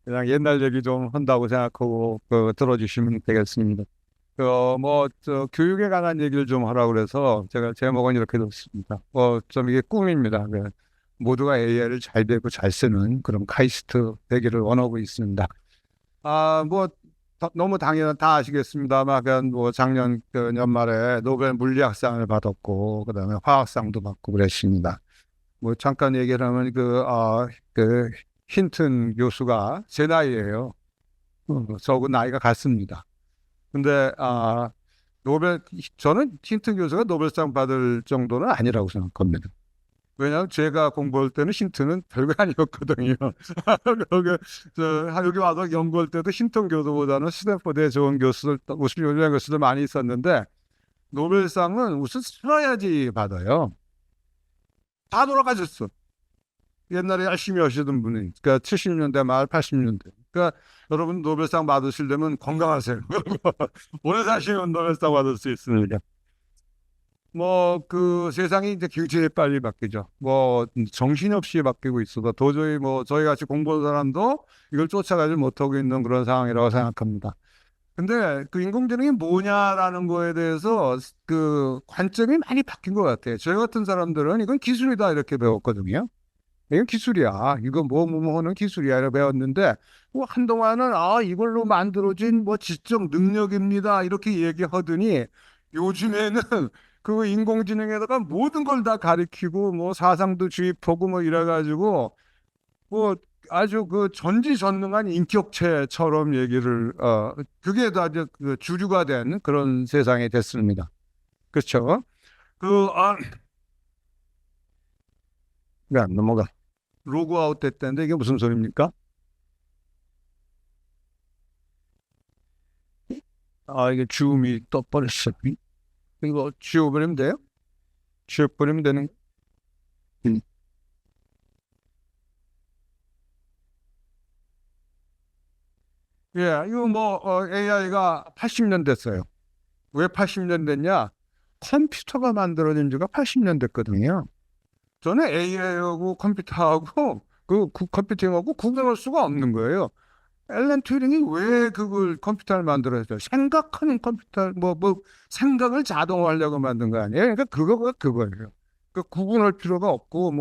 그냥 옛날 얘기 좀 한다고 생각하고 들어주시면 되겠습니다. 교육에 관한 얘기를 좀 하라고 그래서 제가 제목은 이렇게 뒀습니다. 좀 이게 꿈입니다. 모두가 AI를 잘 배고 잘 쓰는 그런 카이스트 되기를 원하고 있습니다. 너무 당연한 다 아시겠습니다만, 작년 연말에 노벨 물리학상을 받았고, 그다음에 화학상도 받고 그랬습니다. 잠깐 얘기를 하면 힌튼 교수가 제 나이예요. 저하고 나이가 같습니다. 근데 노벨 저는 힌튼 교수가 노벨상 받을 정도는 아니라고 생각합니다. 왜냐하면 제가 공부할 때는 힌트는 별거 아니었거든요. 여기 와서 연구할 때도 힌튼 교수보다는 스탠퍼드에 좋은 교수들, 우수 유명 교수들 많이 있었는데 노벨상은 우선 써야지 받아요. 다 돌아가셨어. 옛날에 열심히 하시던 분이, 그러니까 70년대 말 80년대. 그러니까 여러분 노벨상 받으시려면 건강하세요. 오래 사시면 노벨상 받을 수 있습니다. 세상이 이제 굉장히 빨리 바뀌죠. 정신없이 바뀌고 있어서 도저히 저희 같이 공부한 사람도 이걸 쫓아가지 못하고 있는 그런 상황이라고 생각합니다. 근데 그 인공지능이 뭐냐라는 거에 대해서 그 관점이 많이 바뀐 것 같아요. 저희 같은 사람들은 이건 기술이다 이렇게 배웠거든요. 이건 기술이야. 이거 하는 기술이야. 이렇게 배웠는데, 한동안은, 이걸로 만들어진 지적 능력입니다. 이렇게 얘기하더니, 요즘에는 그 인공지능에다가 모든 걸 다 가리키고, 사상도 주입하고, 이래가지고, 뭐, 아주 그 전지전능한 인격체처럼 그게 다 이제 그 주류가 된 그런 세상이 됐습니다. 그렇죠? 그, 아, 넘어가. 로그아웃 됐다는데 이게 무슨 소리입니까? 이게 줌이 떠버렸어. 이거 지워버리면 돼요? 지워버리면 되는. 음. 예, 이거 AI가 80년 됐어요. 왜 80년 됐냐? 컴퓨터가 만들어진 지가 80년 됐거든요. 저는 AI하고 컴퓨터하고 컴퓨팅하고 구분할 수가 없는 거예요. 앨런 튜링이 왜 그걸 컴퓨터를 만들었어요? 생각하는 컴퓨터, 생각을 자동화하려고 만든 거 아니에요? 그러니까 그거가 그거예요. 그 구분할 필요가 없고,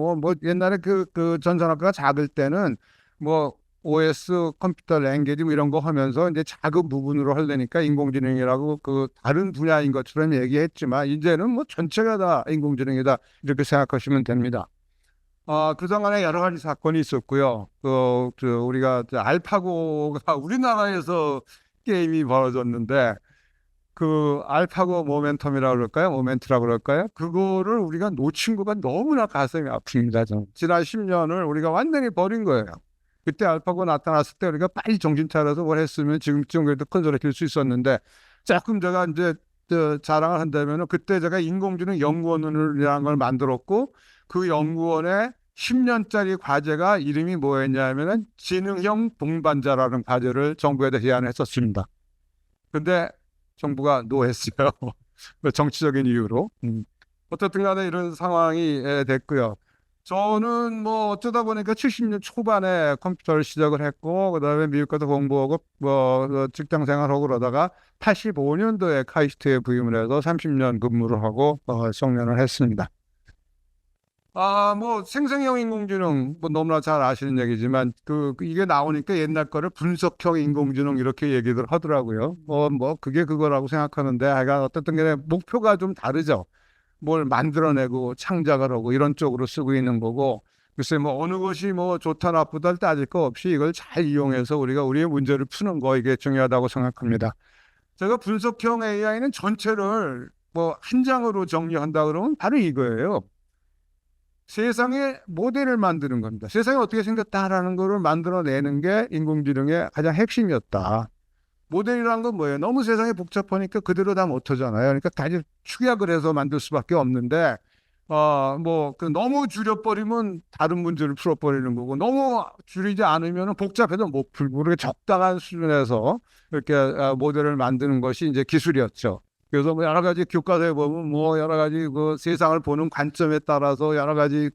옛날에 그 전산학과가 작을 때는, OS, 컴퓨터 랭귀지 이런 거 하면서 이제 작은 부분으로 하려니까 인공지능이라고 그 다른 분야인 것처럼 얘기했지만, 이제는 전체가 다 인공지능이다. 이렇게 생각하시면 됩니다. 그동안에 여러 가지 사건이 있었고요. 우리가 알파고가 우리나라에서 게임이 벌어졌는데, 그 알파고 모멘텀이라고 그럴까요? 모멘트라고 그럴까요? 그거를 우리가 놓친 거가 너무나 가슴이 아픕니다. 저는. 지난 10년을 우리가 완전히 버린 거예요. 그때 알파고 나타났을 때 우리가 빨리 정신 차려서 뭘 했으면 지금쯤 그래도 큰 소리 칠 수 있었는데, 조금 제가 이제 자랑을 한다면은 그때 제가 인공지능 연구원이라는 걸 만들었고, 그 연구원에 10년짜리 과제가 이름이 뭐였냐면은 지능형 동반자라는 과제를 정부에다 제안했었습니다. 근데 정부가 노했어요. 정치적인 이유로. 어쨌든 간에 이런 상황이 됐고요. 저는 어쩌다 보니까 70년 초반에 컴퓨터를 시작을 했고, 그다음에 미국 가서 공부하고, 직장 생활하고 그러다가 85년도에 카이스트에 부임을 해서 30년 근무를 하고, 정년을 했습니다. 생성형 인공지능, 너무나 잘 아시는 얘기지만, 이게 나오니까 옛날 거를 분석형 인공지능 이렇게 얘기들 하더라고요. 그게 그거라고 생각하는데, 하여간 어쨌든 간에 목표가 좀 다르죠. 뭘 만들어내고 창작을 하고 이런 쪽으로 쓰고 있는 거고, 글쎄 어느 것이 좋다 나쁘다 따질 거 없이 이걸 잘 이용해서 우리가 우리의 문제를 푸는 거, 이게 중요하다고 생각합니다. 제가 분석형 AI는 전체를 한 장으로 정리한다 그러면 바로 이거예요. 세상의 모델을 만드는 겁니다. 세상이 어떻게 생겼다라는 것을 만들어내는 게 인공지능의 가장 핵심이었다. 모델이란 건 뭐예요? 너무 세상이 복잡하니까 그대로 다 못하잖아요. 그러니까 다시 축약을 해서 만들 수밖에 없는데, 너무 줄여버리면 다른 문제를 풀어버리는 거고, 너무 줄이지 않으면 복잡해도 못 풀고, 그렇게 적당한 수준에서 이렇게 모델을 만드는 것이 이제 기술이었죠. 그래서 여러 가지 교과서에 보면 여러 가지 그 세상을 보는 관점에 따라서 여러 가지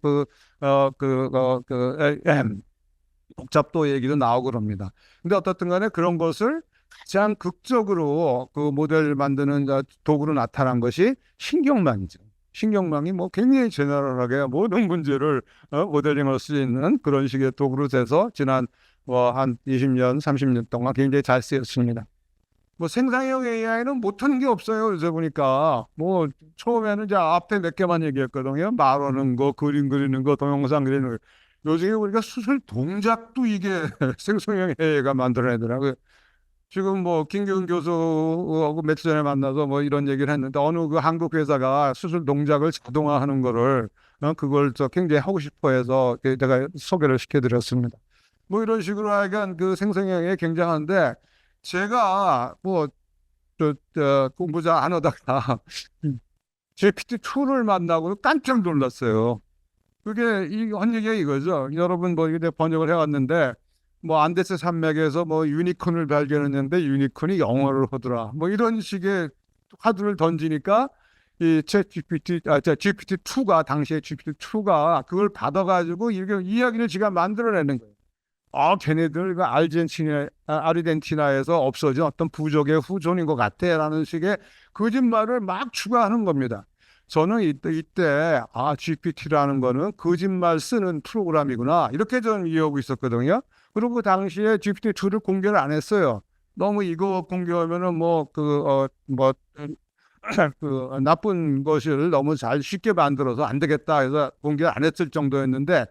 복잡도 얘기도 나오고 그럽니다. 근데 어떻든 간에 그런 것을 가장 극적으로 그 모델 만드는 도구로 나타난 것이 신경망이죠. 신경망이 뭐 굉장히 제너럴하게 모든 문제를 모델링할 수 있는 그런 식의 도구로 돼서 지난 뭐 한 20년, 30년 동안 굉장히 잘 쓰였습니다. 뭐 생성형 AI는 못하는 게 없어요. 요새 보니까 뭐 처음에는 이제 앞에 몇 개만 얘기했거든요. 말하는 거, 그림 그리는 거, 동영상 그리는 거. 요즘에 우리가 수술 동작도 이게 생성형 AI가 만들어내더라고요. 지금 뭐 김기훈 교수하고 며칠 전에 만나서 뭐 이런 얘기를 했는데 어느 그 한국 회사가 수술 동작을 자동화하는 거를 그걸 저 굉장히 하고 싶어 해서 제가 소개를 시켜드렸습니다. 뭐 이런 식으로 하여간 그 생성형이 굉장한데 제가 뭐 공부 잘 안 하다가 GPT-2를 만나고 깜짝 놀랐어요. 그게 한 얘기가 이거죠. 여러분 뭐 이게 번역을 해왔는데 뭐 안데스 산맥에서 뭐 유니콘을 발견했는데 유니콘이 영어를 하더라. 뭐 이런 식의 화두를 던지니까 이 GPT-2가 당시에 GPT-2가 그걸 받아가지고 이렇게 이야기를 지가 만들어내는 거예요. 걔네들 그 아르헨티나에서 없어진 어떤 부족의 후손인 것 같아라는 식의 거짓말을 막 추가하는 겁니다. 저는 이때 GPT라는 거는 거짓말 쓰는 프로그램이구나 이렇게 저는 이해하고 있었거든요. 그리고 그 당시에 GPT-2를 공개를 안 했어요. 너무 이거 공개하면은 그 나쁜 것을 너무 잘 쉽게 만들어서 안 되겠다 해서 공개를 안 했을 정도였는데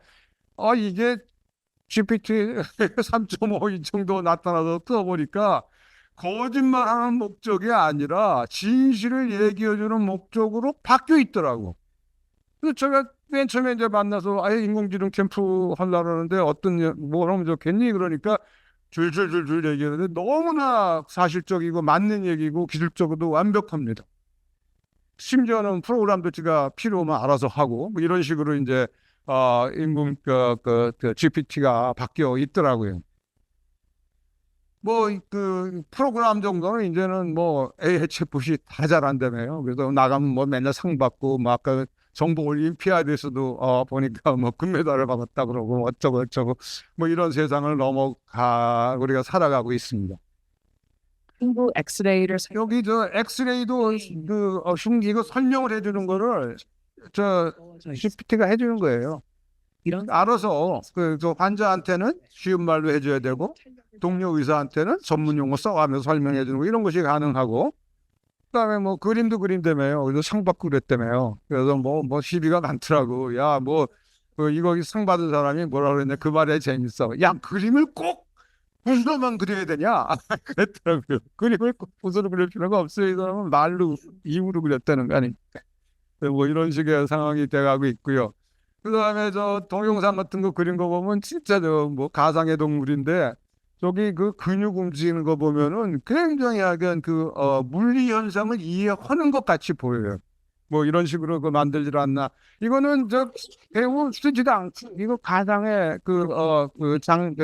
이게 GPT 3.5 이 정도 나타나서 떠보니까 거짓말하는 목적이 아니라 진실을 얘기해주는 목적으로 바뀌어 있더라고. 그래서 제가 맨 처음에 이제 만나서 인공지능 캠프 하려고 하는데 뭘 하면 좋겠니? 그러니까 줄줄줄줄 얘기하는데 너무나 사실적이고 맞는 얘기고 기술적으로도 완벽합니다. 심지어는 프로그램도 제가 필요하면 알아서 하고 뭐 이런 식으로 이제 GPT가 바뀌어 있더라고요. 뭐 그 프로그램 정도는 이제는 뭐 AI 챗봇이 다 잘한다며요. 그래서 나가면 뭐 맨날 상 받고 뭐 아까 정보 올림피아드에서도 보니까 뭐 금메달을 받았다 그러고 어쩌고 저쩌고 뭐 이런 세상을 우리가 살아가고 있습니다. 흉부 엑스레이를 여기 저 엑스레이도 이거 설명을 해주는 거를 저 GPT가 해주는 거예요. 이런 알아서 저 환자한테는 쉬운 말로 해줘야 되고 동료 의사한테는 전문 용어 써가면서 설명해 주는 거 이런 것이 가능하고 그다음에 뭐 그림도 그린다며요. 그래서 상 받고 그랬다며요. 그래서 뭐 시비가 많더라고. 야 뭐 이거 상 받은 사람이 뭐라 그랬냐 그 말에 재밌어. 야 그림을 꼭 붓으로만 그려야 되냐? 그랬더라고요. 그림을 꼭 붓으로 그릴 필요가 없어요. 이 사람은 말로 입으로 그렸다는 거 아닙니까? 뭐 이런 식의 상황이 돼가고 있고요. 그다음에 저 동영상 같은 거 그린 거 보면 진짜 저 뭐 가상의 동물인데 저기 그 근육 움직이는 거 보면은 굉장히 약간 물리 현상을 이해하는 것 같이 보여요. 뭐 이런 식으로 만들질 않나. 이거는 저 배우 쓰지도 않고 이거 가상의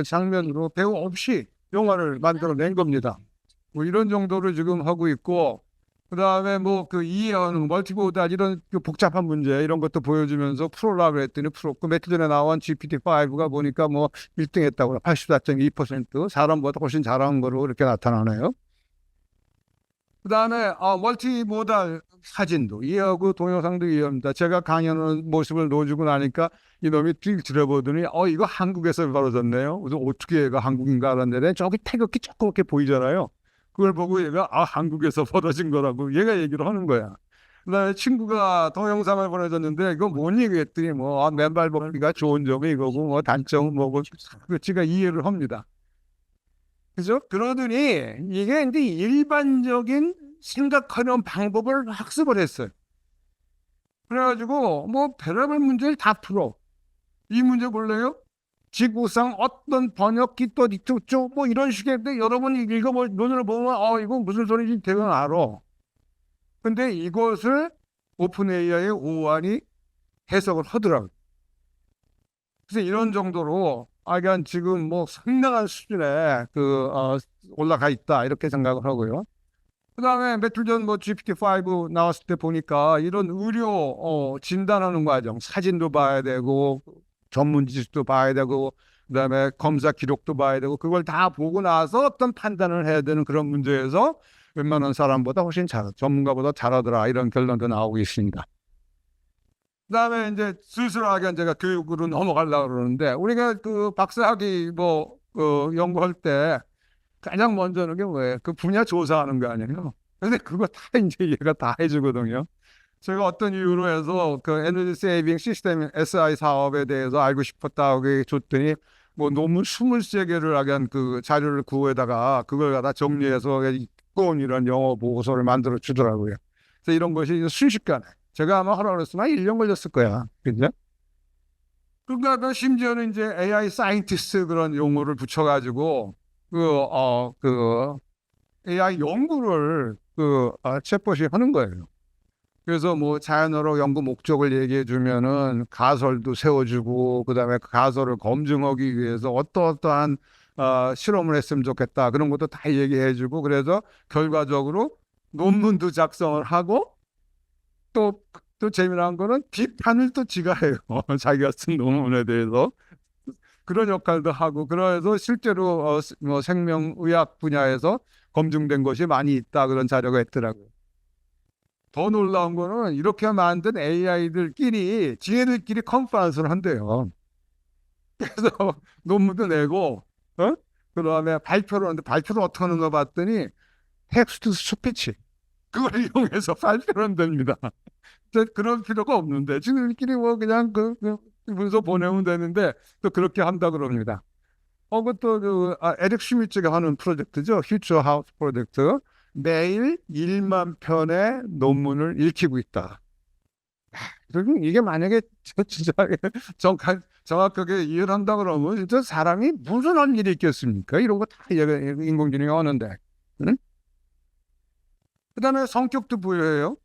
장면으로 배우 없이 영화를 만들어낸 겁니다. 뭐 이런 정도로 지금 하고 있고 그다음에 뭐 이해하는 멀티모달 이런 복잡한 문제 이런 것도 보여주면서 풀으려고 했더니 풀었고 며칠 전에 나온 GPT-5가 보니까 뭐 1등 했다고 84.2% 사람보다 훨씬 잘한 거로 이렇게 나타나네요. 그다음에 멀티모달 사진도 이해하고 동영상도 이해합니다. 제가 강연하는 모습을 넣어주고 나니까 이놈이 쭉 들여보더니 이거 한국에서 벌어졌네요. 그래서 어떻게 얘가 한국인가 알았는데 저기 태극기 조그맣게 보이잖아요. 그걸 보고 얘가 한국에서 벌어진 거라고 얘가 얘기를 하는 거야. 그다음에 친구가 동영상을 보내줬는데 이거 뭔 얘기했더니 뭐 맨발 걷기가 좋은 점이 이거고 뭐 단점은 뭐고 지가 이해를 합니다. 그죠? 그러더니 이게 이제 일반적인 생각하는 방법을 학습을 했어요. 그래가지고 뭐 별의별 문제를 다 풀어. 이 문제 볼래요? 지구상 어떤 번역기 또 이쪽 뭐 이런 식인데 여러분이 읽어보 눈으로 보면 이거 무슨 소리인지 대강 알아. 근데 이것을 오픈 AI의 오한이 해석을 하더라고요. 그래서 이런 정도로 그러니까 지금 뭐 상당한 수준에 올라가 있다 이렇게 생각을 하고요. 그다음에 며칠 전 뭐 GPT-5 나왔을 때 보니까 이런 의료 진단하는 과정 사진도 봐야 되고 전문 지식도 봐야 되고 그다음에 검사 기록도 봐야 되고 그걸 다 보고 나서 어떤 판단을 해야 되는 그런 문제에서 웬만한 사람보다 훨씬 전문가보다 잘하더라 이런 결론도 나오고 있습니다. 그다음에 이제 슬슬하게 제가 교육으로 넘어가려고 그러는데 우리가 그 박사학위 연구할 때 가장 먼저 하는 게 뭐예요? 그 분야 조사하는 거 아니에요? 근데 그거 다 이제 얘가 다 해주거든요. 제가 어떤 이유로 해서 그 에너지 세이빙 시스템 SI 사업에 대해서 알고 싶었다고 줬더니 뭐 논문 23개를 하긴 그 자료를 구해다가 그걸 갖다 정리해서 이런 영어 보고서를 만들어 주더라고요. 그래서 이런 것이 순식간에 제가 아마 하라 그랬으면 1년 걸렸을 거야. 그죠? 그러니까 심지어는 이제 AI 사이언티스트 그런 용어를 붙여가지고 그 AI 연구를 챗봇이 하는 거예요. 그래서 뭐 자연어로 연구 목적을 얘기해 주면은 가설도 세워주고 그다음에 그 가설을 검증하기 위해서 어떠한 실험을 했으면 좋겠다 그런 것도 다 얘기해 주고 그래서 결과적으로 논문도 작성을 하고 또 재미난 거는 비판을 또 지가 해요. 자기가 쓴 논문에 대해서 그런 역할도 하고 그래서 실제로 뭐 생명의학 분야에서 검증된 것이 많이 있다 그런 자료가 있더라고요. 더 놀라운 거는 이렇게 만든 AI들끼리 지네들끼리 컨퍼런스를 한대요. 그래서 논문도 내고 그다음에 발표를 하는데 발표를 어떻게 하는가 봤더니 텍스트 스피치 그걸 이용해서 발표를 한답니다. 그럴 필요가 없는데 지네들끼리 뭐 그냥 그 문서 보내면 되는데 또 그렇게 한다 그럽니다. 그것도 에릭 슈미츠가 하는 프로젝트죠. 퓨처 하우스 프로젝트. 매일 1만 편의 논문을 읽히고 있다. 그리고 이게 만약에 진짜 정확하게 이해를 한다 그러면 진짜 사람이 무슨 할 일이 있겠습니까? 이런 거 다 인공지능이 하는데. 응? 그다음에 성격도 부여해요.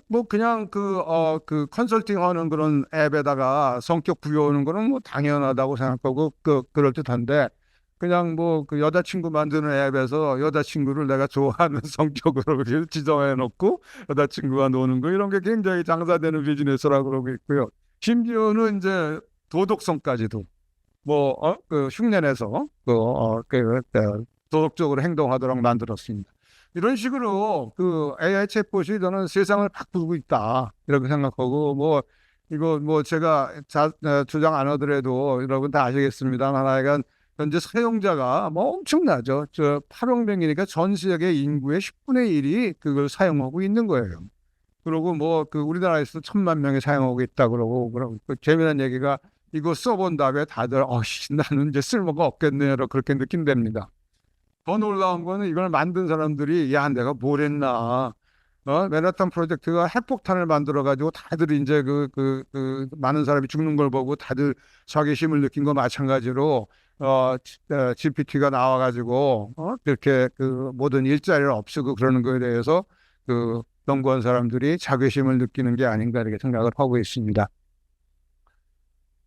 뭐 그냥 그 컨설팅 하는 그런 앱에다가 성격 부여하는 거는 뭐 당연하다고 생각하고 그럴 듯한데 그냥 뭐 그 여자친구 만드는 앱에서 여자친구를 내가 좋아하는 성격으로 지정해 놓고 여자친구와 노는 거 이런 게 굉장히 장사되는 비즈니스라고 그러고 있고요. 심지어는 이제 도덕성까지도 그 흉내내서 도덕적으로 행동하도록 만들었습니다. 이런 식으로 그 AI 챗봇이 저는 세상을 바꾸고 있다 이렇게 생각하고 이거 제가 주장 안 하더라도 여러분 다 아시겠습니다만 하여간 현재 사용자가 엄청나죠. 8억 명이니까 전 세계 인구의 10분의 1이 그걸 사용하고 있는 거예요. 그리고 그 우리나라에서 1,000만 명이 사용하고 있다 그러고 그 재미난 얘기가 이거 써본 다음에 다들 나는 이제 쓸모가 없겠네요 그렇게 느낀답니다. 더 놀라운 거는 이걸 만든 사람들이 야 내가 뭘 했나 맨하탄 프로젝트가 핵폭탄을 만들어 가지고 다들 이제 그 많은 사람이 죽는 걸 보고 다들 자괴심을 느낀 거 마찬가지로 GPT가 나와 가지고 그렇게 그 모든 일자리를 없애고 그러는 거에 대해서 그 연구한 사람들이 자괴심을 느끼는 게 아닌가 이렇게 생각을 하고 있습니다.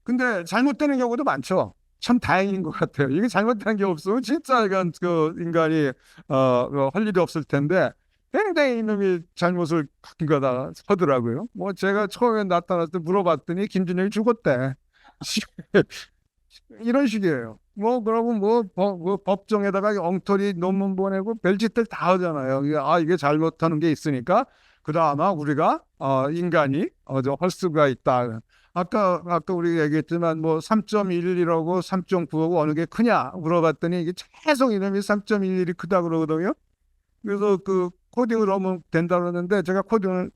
근데 잘못되는 경우도 많죠. 참 다행인 것 같아요. 이게 잘못된 게 없으면 진짜 이건 그 인간이 할 일이 없을 텐데 굉장히 이놈이 잘못을 한 거다 하더라고요. 제가 처음에 나타났을 때 물어봤더니 김준영이 죽었대. 이런 식이에요. 그러면 법정에다가 엉터리 논문 보내고 별짓들 다 하잖아요. 이게 잘못하는 게 있으니까 그나마 우리가 인간이 할 수가 있다. 아까 우리 얘기했지만 3.11하고 3.9하고 어느 게 크냐 물어봤더니 이게 계속 이름이 3.11이 크다 그러거든요. 그래서 그 코딩을 하면 된다 그러는데 제가 코딩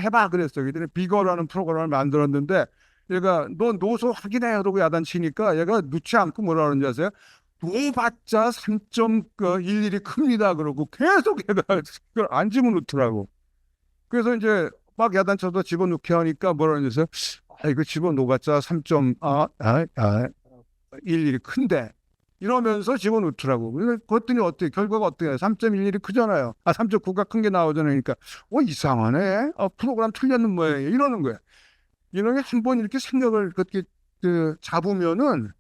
해봐 그랬어요. 그랬더니 비거라는 프로그램을 만들었는데 얘가 너 노소 확인해 그러고 야단치니까 얘가 넣지 않고 뭐라 그러는지 아세요? 노봤자 3.11이 큽니다 그러고 계속 얘가 그걸 안 집어넣더라고. 그래서 이제 막 야단쳐서 집어넣게 하니까 뭐라 그러면서 이거 집어넣어봤자 3.11이 큰데 이러면서 집어넣더라고. 그랬더니 어떻게 결과가 어떻게 3.11이 크잖아요. 3.9가 큰 게 나오잖아요. 그러니까 이상하네. 프로그램 틀렸는 모양이에요. 이러는 거야. 이런 게 한 번 이렇게 생각을 그렇게 잡으면은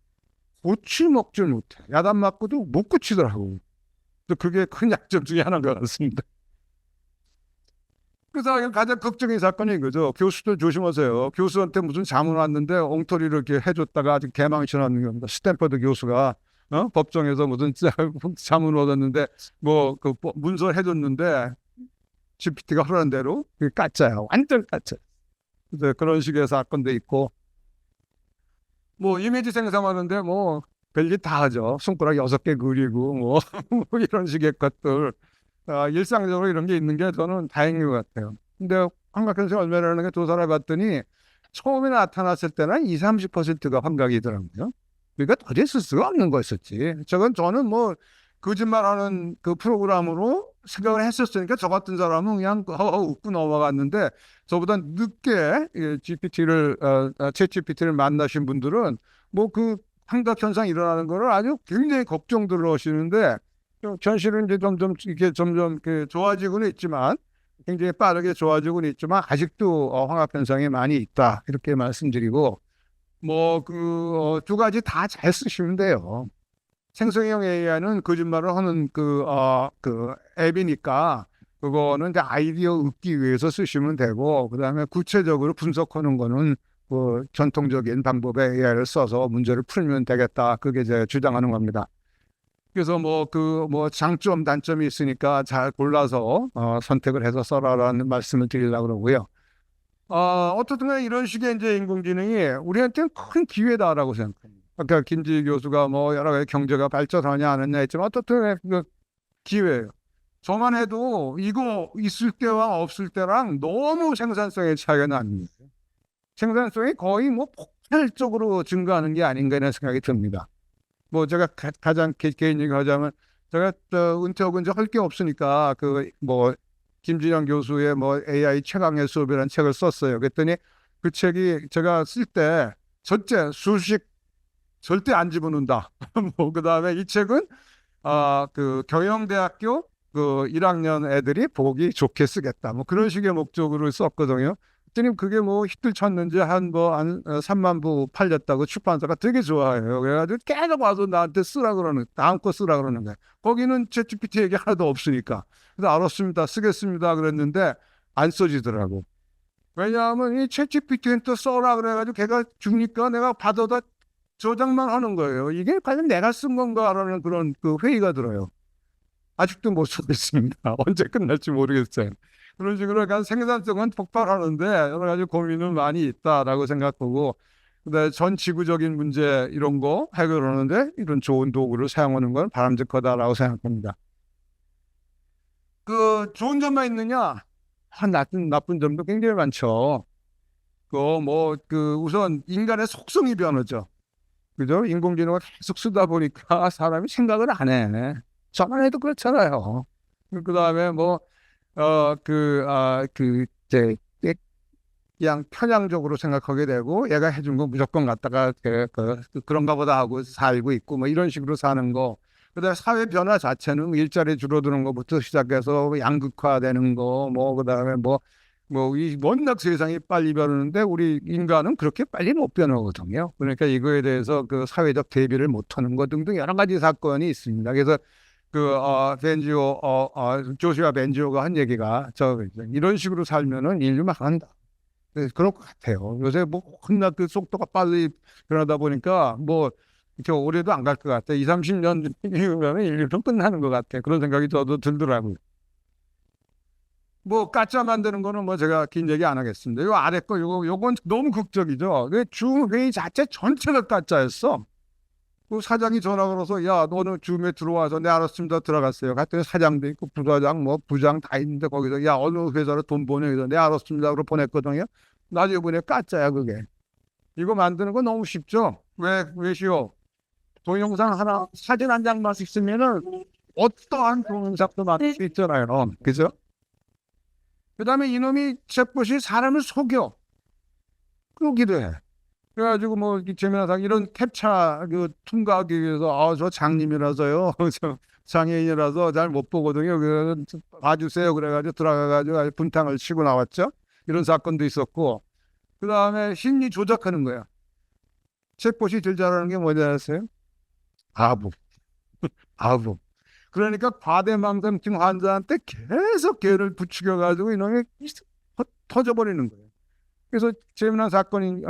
고치 먹질 못해. 야단 맞고도 못 고치더라고. 그게 큰 약점 중에 하나인 것 같습니다. 그래서 가장 걱정인 사건이 이거죠. 교수들 조심하세요. 교수한테 무슨 자문 왔는데 엉터리를 이렇게 해줬다가 아주 개망신하는 겁니다. 스탠퍼드 교수가 법정에서 무슨 자문 얻었는데 뭐 그 문서 해줬는데 GPT가 하라는 대로 그게 가짜야. 완전 가짜. 그래서 그런 식의 사건도 있고 뭐 이미지 생성하는데 뭐 별짓 다 하죠. 손가락 6개 그리고 뭐 이런 식의 것들. 일상적으로 이런 게 있는 게 저는 다행인 것 같아요. 근데 환각현상 얼마라는 게 조사를 봤더니 처음에 나타났을 때는 20, 30%가 환각이더라고요. 그러니까 도저히 있을 수가 없는 거였었지. 저는 뭐 거짓말하는 그 프로그램으로 생각을 했었으니까 저 같은 사람은 그냥 웃고 넘어갔는데 저보다 늦게 챗 GPT를 만나신 분들은 뭐 그 환각 현상 일어나는 거를 아주 굉장히 걱정들을 하시는데 현실은 이제 점점 좋아지고는 있지만 굉장히 빠르게 좋아지고는 있지만 아직도 환각 현상이 많이 있다 이렇게 말씀드리고 뭐 그 두 가지 다 잘 쓰시면 돼요. 생성형 AI는 거짓말을 하는 그 앱이니까 그거는 이제 아이디어 얻기 위해서 쓰시면 되고 그다음에 구체적으로 분석하는 거는 그 전통적인 방법의 AI를 써서 문제를 풀면 되겠다. 그게 제가 주장하는 겁니다. 그래서 뭐 장점 단점이 있으니까 잘 골라서 선택을 해서 써라라는 말씀을 드리려고 그러고요. 어떻든 간에 이런 식의 이제 인공지능이 우리한테는 큰 기회다라고 생각합니다. 아까 김지 교수가 뭐 여러 가지 경제가 발전하냐 안 하냐 했지만 어떻든 간에 그 기회예요. 저만 해도 이거 있을 때와 없을 때랑 너무 생산성의 차이가 납니다. 생산성이 거의 뭐 폭발적으로 증가하는 게 아닌가 하는 생각이 듭니다. 뭐 제가 가장 개인 얘기하자면 제가 은퇴하고 이제 할 게 없으니까 그 뭐 김진영 교수의 뭐 AI 최강의 수업이라는 책을 썼어요. 그랬더니 그 책이 제가 쓸 때 첫째 수식 절대 안 집어넣는다. 뭐 그다음에 이 책은 그 경영대학교 그 1학년 애들이 보기 좋게 쓰겠다. 뭐 그런 식의 목적으로 썼거든요. 그랬더니 그게 뭐 히트 쳤는지 한 3만 부 팔렸다고 출판사가 되게 좋아해요. 그래가지고 계속 와서 나한테 쓰라 그러는, 다음 거 쓰라 그러는 거예요. 거기는 챗GPT 얘기 하나도 없으니까. 그래서 알았습니다. 쓰겠습니다. 그랬는데 안 써지더라고. 왜냐하면 이 챗GPT한테 또 써라 그래가지고 걔가 주니까 내가 받아다 저장만 하는 거예요. 이게 과연 내가 쓴 건가라는 그런 그 회의가 들어요. 아직도 못 쓰겠습니다. 언제 끝날지 모르겠어요. 그런 식으로 약간 생산성은 폭발하는데 여러 가지 고민은 많이 있다라고 생각하고 그다음에 전 지구적인 문제 이런 거 해결하는데 이런 좋은 도구를 사용하는 건 바람직하다라고 생각합니다. 그 좋은 점만 있느냐? 나쁜 점도 굉장히 많죠. 우선 인간의 속성이 변하죠. 그죠? 인공지능을 계속 쓰다 보니까 사람이 생각을 안 해. 저만 해도 그렇잖아요. 그 다음에 그냥 편향적으로 생각하게 되고 얘가 해준 거 무조건 갖다가 그런가 보다 하고 살고 있고 뭐 이런 식으로 사는 거. 그다음에 사회 변화 자체는 일자리 줄어드는 것부터 시작해서 양극화되는 거, 그다음에 이 워낙 세상이 빨리 변하는데 우리 인간은 그렇게 빨리 못 변하거든요. 그러니까 이거에 대해서 그 사회적 대비를 못하는 것 등등 여러 가지 사건이 있습니다. 그래서 조슈아 벤지오가 한 얘기가 이런 식으로 살면은 인류 망한다. 그럴 것 같아요. 요새 워낙 그 속도가 빨리 변하다 보니까 이렇게 오래도 안 갈 것 같아. 20, 30년 이후면 인류는 끝나는 것 같아. 그런 생각이 저도 들더라고요. 가짜 만드는 거는 제가 긴 얘기 안 하겠습니다. 요 아래 거 요건 너무 극적이죠. 그 줌회의 자체 전체가 가짜였어. 그 사장이 전화 걸어서 야 너는 줌에 들어와서 네 알았습니다 들어갔어요. 갔더니 사장도 있고 부사장 부장 다 있는데 거기서 야 어느 회사로 돈 보내 그래서 네 알았습니다 그러고 보냈거든요. 나중에 보니 가짜야 그게. 이거 만드는 거 너무 쉽죠. 왜 쉬워? 동영상 하나 사진 한 장만 있으면은 어떠한 동영상도 만들 수 있잖아요. 그죠? 그다음에 이놈이 챗봇이 사람을 속여. 그러기도 해. 그래가지고 재미나상 이런 캡차 통과하기 위해서 저 장님이라서요. 저 장애인이라서 잘 못 보거든요. 그래서 봐주세요. 그래가지고 들어가가지고 분탕을 치고 나왔죠. 이런 사건도 있었고. 그 다음에 심리 조작하는 거야. 챗봇이 제일 잘하는 게 뭔지 아세요? 아부. 아부. 그러니까 과대망상증 환자한테 계속 걔를 부추겨가지고 이놈이 터져버리는 거예요. 그래서 재미난 사건이,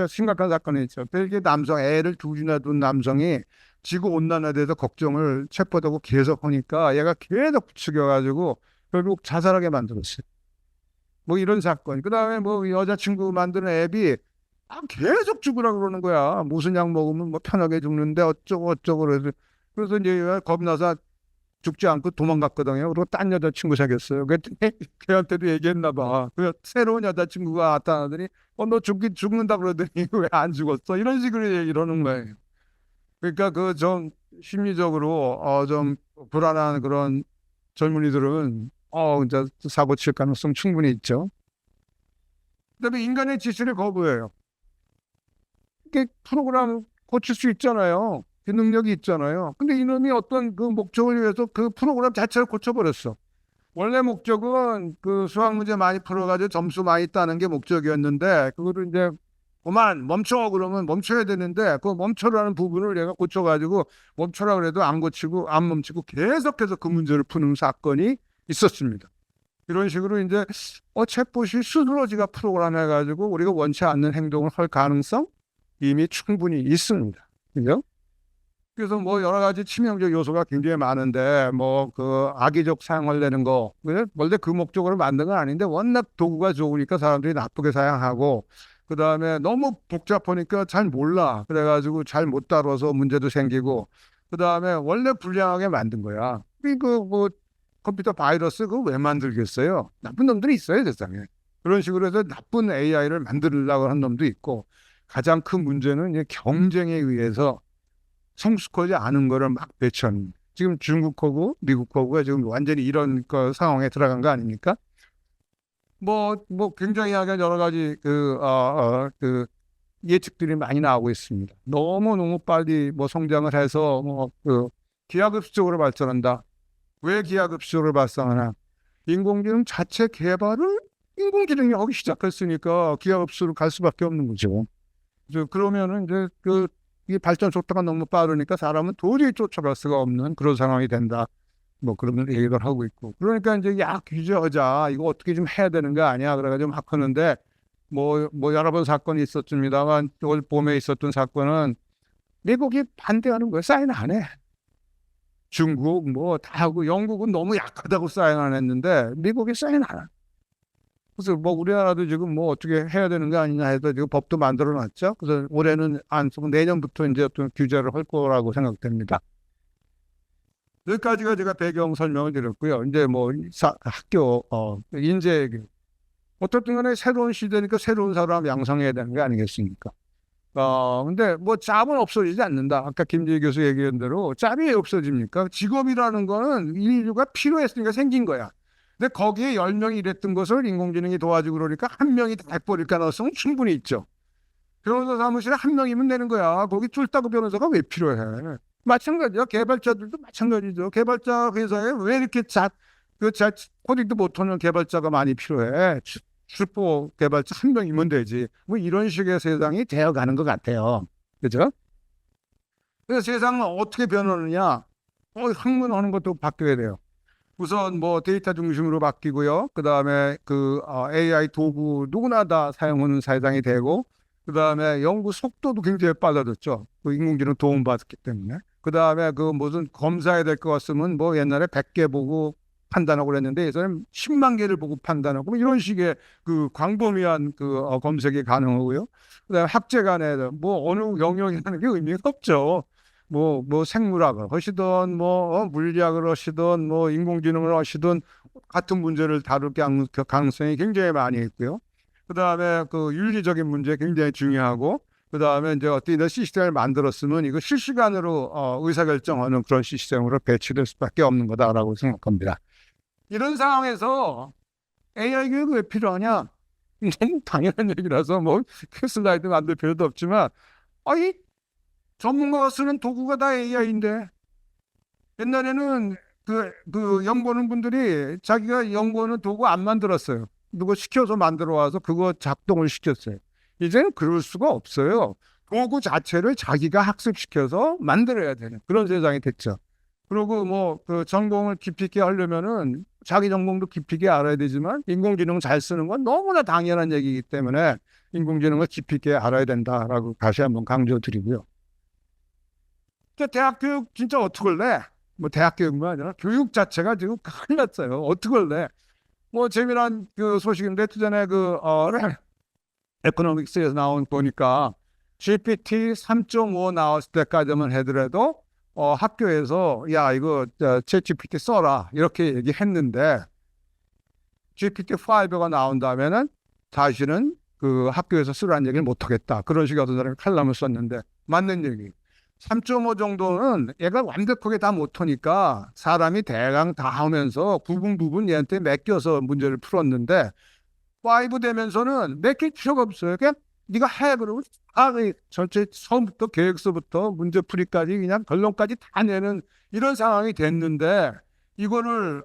심각한 사건이 있죠. 벨기에 남성, 애를 둘이나 둔 남성이 지구온난화에 대해서 걱정을 체포하고 계속 하니까 얘가 계속 부추겨가지고 결국 자살하게 만들었어요. 뭐 이런 사건. 그 다음에 뭐 여자친구 만드는 앱이 계속 죽으라고 그러는 거야. 무슨 약 먹으면 뭐 편하게 죽는데 어쩌고 어쩌고 그래서 이제 얘가 겁나서 죽지 않고 도망갔거든요. 그리고 딴 여자친구 사귀었어요. 걔한테도 얘기했나 봐. 그 새로운 여자친구가 나타나더니 너 죽는다 그러더니 왜 안 죽었어? 이런 식으로 이러는 거예요. 그러니까 그 좀 심리적으로 좀 불안한 그런 젊은이들은 진짜 사고 칠 가능성 충분히 있죠. 그다음에 인간의 지시를 거부해요. 이게 프로그램 고칠 수 있잖아요. 그 능력이 있잖아요. 근데 이놈이 어떤 그 목적을 위해서 그 프로그램 자체를 고쳐버렸어. 원래 목적은 그 수학 문제 많이 풀어가지고 점수 많이 따는 게 목적이었는데 그거를 이제 그만 멈춰 그러면 멈춰야 되는데 그 멈춰라는 부분을 얘가 고쳐가지고 멈춰라 그래도 안 고치고 안 멈추고 계속해서 그 문제를 푸는 사건이 있었습니다. 이런 식으로 이제 챗봇이 스스로 지가 프로그램 해가지고 우리가 원치 않는 행동을 할 가능성 이미 충분히 있습니다. 그죠? 그래서 뭐 여러 가지 치명적 요소가 굉장히 많은데 뭐 그 악의적 사용하려는 거 원래 그 목적으로 만든 건 아닌데 워낙 도구가 좋으니까 사람들이 나쁘게 사용하고 그 다음에 너무 복잡하니까 잘 몰라 그래가지고 잘 못 다뤄서 문제도 생기고 그 다음에 원래 불량하게 만든 거야. 그 뭐 컴퓨터 바이러스 그거 왜 만들겠어요? 나쁜 놈들이 있어요 세상에. 그런 식으로 해서 나쁜 AI를 만들려고 한 놈도 있고 가장 큰 문제는 이제 경쟁에 의해서 성숙하지 않은 거를 막 배치하는. 지금 중국하고 미국하고가 지금 완전히 이런 상황에 들어간 거 아닙니까? 뭐 굉장히 여러 가지 그 예측들이 많이 나오고 있습니다. 너무 빨리 뭐 성장을 해서 기하급수적으로 발전한다. 왜 기하급수적으로 발전하나? 인공지능 자체 개발을 인공지능이 하기 시작했으니까 기하급수로 갈 수밖에 없는 거죠. 그러면은 이제 이 발전 속도가 너무 빠르니까 사람은 도저히 쫓아갈 수가 없는 그런 상황이 된다. 뭐 그런 얘기를 하고 있고. 그러니까 이제 규제하자. 이거 어떻게 좀 해야 되는 거 아니야? 그래가지고 막 하는데 뭐 여러 번 사건이 있었습니다만 올 봄에 있었던 사건은 미국이 반대하는 거예요. 사인 안 해. 중국 뭐 다 하고 영국은 너무 약하다고 사인 안 했는데 미국이 사인 안 해. 그래서 뭐 우리나라도 지금 뭐 어떻게 해야 되는 거 아니냐 해서 지금 법도 만들어 놨죠. 그래서 올해는 안 쓰고 내년부터 이제 어떤 규제를 할 거라고 생각됩니다. 여기까지가 제가 배경 설명을 드렸고요. 이제 뭐 학교 인재 어떻든 간에 새로운 시대니까 새로운 사람 양성해야 되는 게 아니겠습니까? 근데 뭐 짭은 없어지지 않는다. 아까 김재희 교수 얘기한 대로 짭이 왜 없어집니까? 직업이라는 거는 인류가 필요했으니까 생긴 거야. 근데 거기에 10명이 일했던 것을 인공지능이 도와주고 그러니까 한 명이 다 해버릴 가능성은 충분히 있죠. 변호사 사무실에 한 명이면 되는 거야. 거기 쫄따구 변호사가 왜 필요해? 마찬가지야. 개발자들도 마찬가지죠. 개발자 회사에 왜 이렇게 코딩도 못하는 개발자가 많이 필요해? 슈퍼 개발자 한 명이면 되지. 뭐 이런 식의 세상이 되어가는 것 같아요. 그죠? 그래서 세상은 어떻게 변하느냐? 학문하는 것도 바뀌어야 돼요. 우선 뭐 데이터 중심으로 바뀌고요. 그 다음에 AI 도구 누구나 다 사용하는 세상이 되고, 그 다음에 연구 속도도 굉장히 빨라졌죠. 그 인공지능 도움 받았기 때문에. 그 다음에 무슨 검사해야 될 것 같으면 뭐 옛날에 100개 보고 판단하고 그랬는데 예전에 10만 개를 보고 판단하고 이런 식의 광범위한 검색이 가능하고요. 그 다음에 학제 간에 뭐 어느 영역이라는 게 의미가 없죠. 뭐 생물학을 하시든 물리학을 하시든 뭐 인공지능을 하시든 같은 문제를 다룰 가능성이 굉장히 많이 있고요. 그 다음에 윤리적인 문제 굉장히 중요하고 그 다음에 이제 어떤 이런 시스템을 만들었으면 이거 실시간으로 의사결정하는 그런 시스템으로 배치될 수밖에 없는 거다라고 생각합니다. 이런 상황에서 AI 교육이 왜 필요하냐? 너무 당연한 얘기라서 슬라이드 만들 필요도 없지만 전문가가 쓰는 도구가 다 AI인데 옛날에는 연구하는 분들이 자기가 연구하는 도구 안 만들었어요. 누구 시켜서 만들어 와서 그거 작동을 시켰어요. 이제는 그럴 수가 없어요. 도구 자체를 자기가 학습시켜서 만들어야 되는 그런 세상이 됐죠. 그리고 뭐 그 전공을 깊이 있게 하려면은 자기 전공도 깊이 있게 알아야 되지만 인공지능 잘 쓰는 건 너무나 당연한 얘기이기 때문에 인공지능을 깊이 있게 알아야 된다라고 다시 한번 강조드리고요. 대학 교육 진짜 어떡할래? 뭐 대학 교육만 아니라 교육 자체가 지금 큰일 났어요. 어떡할래? 뭐 재미난 그 소식인데 전에 에코노믹스에서 나온 보니까 GPT 3.5 나왔을 때까지만 하더라도 학교에서 야 이거 챗 GPT 써라 이렇게 얘기했는데 GPT-5가 나온다면은 다시는 그 학교에서 쓰라는 얘기를 못하겠다. 그런 식의 어떤 사람이 칼럼을 썼는데 맞는 얘기. 3.5 정도는 얘가 완벽하게 다 못하니까 사람이 대강 다 하면서 부분 얘한테 맡겨서 문제를 풀었는데 5 되면서는 맡길 필요가 없어요. 그냥 네가 해 그러고 전체 처음부터 계획서부터 문제풀이까지 그냥 결론까지 다 내는 이런 상황이 됐는데 이거를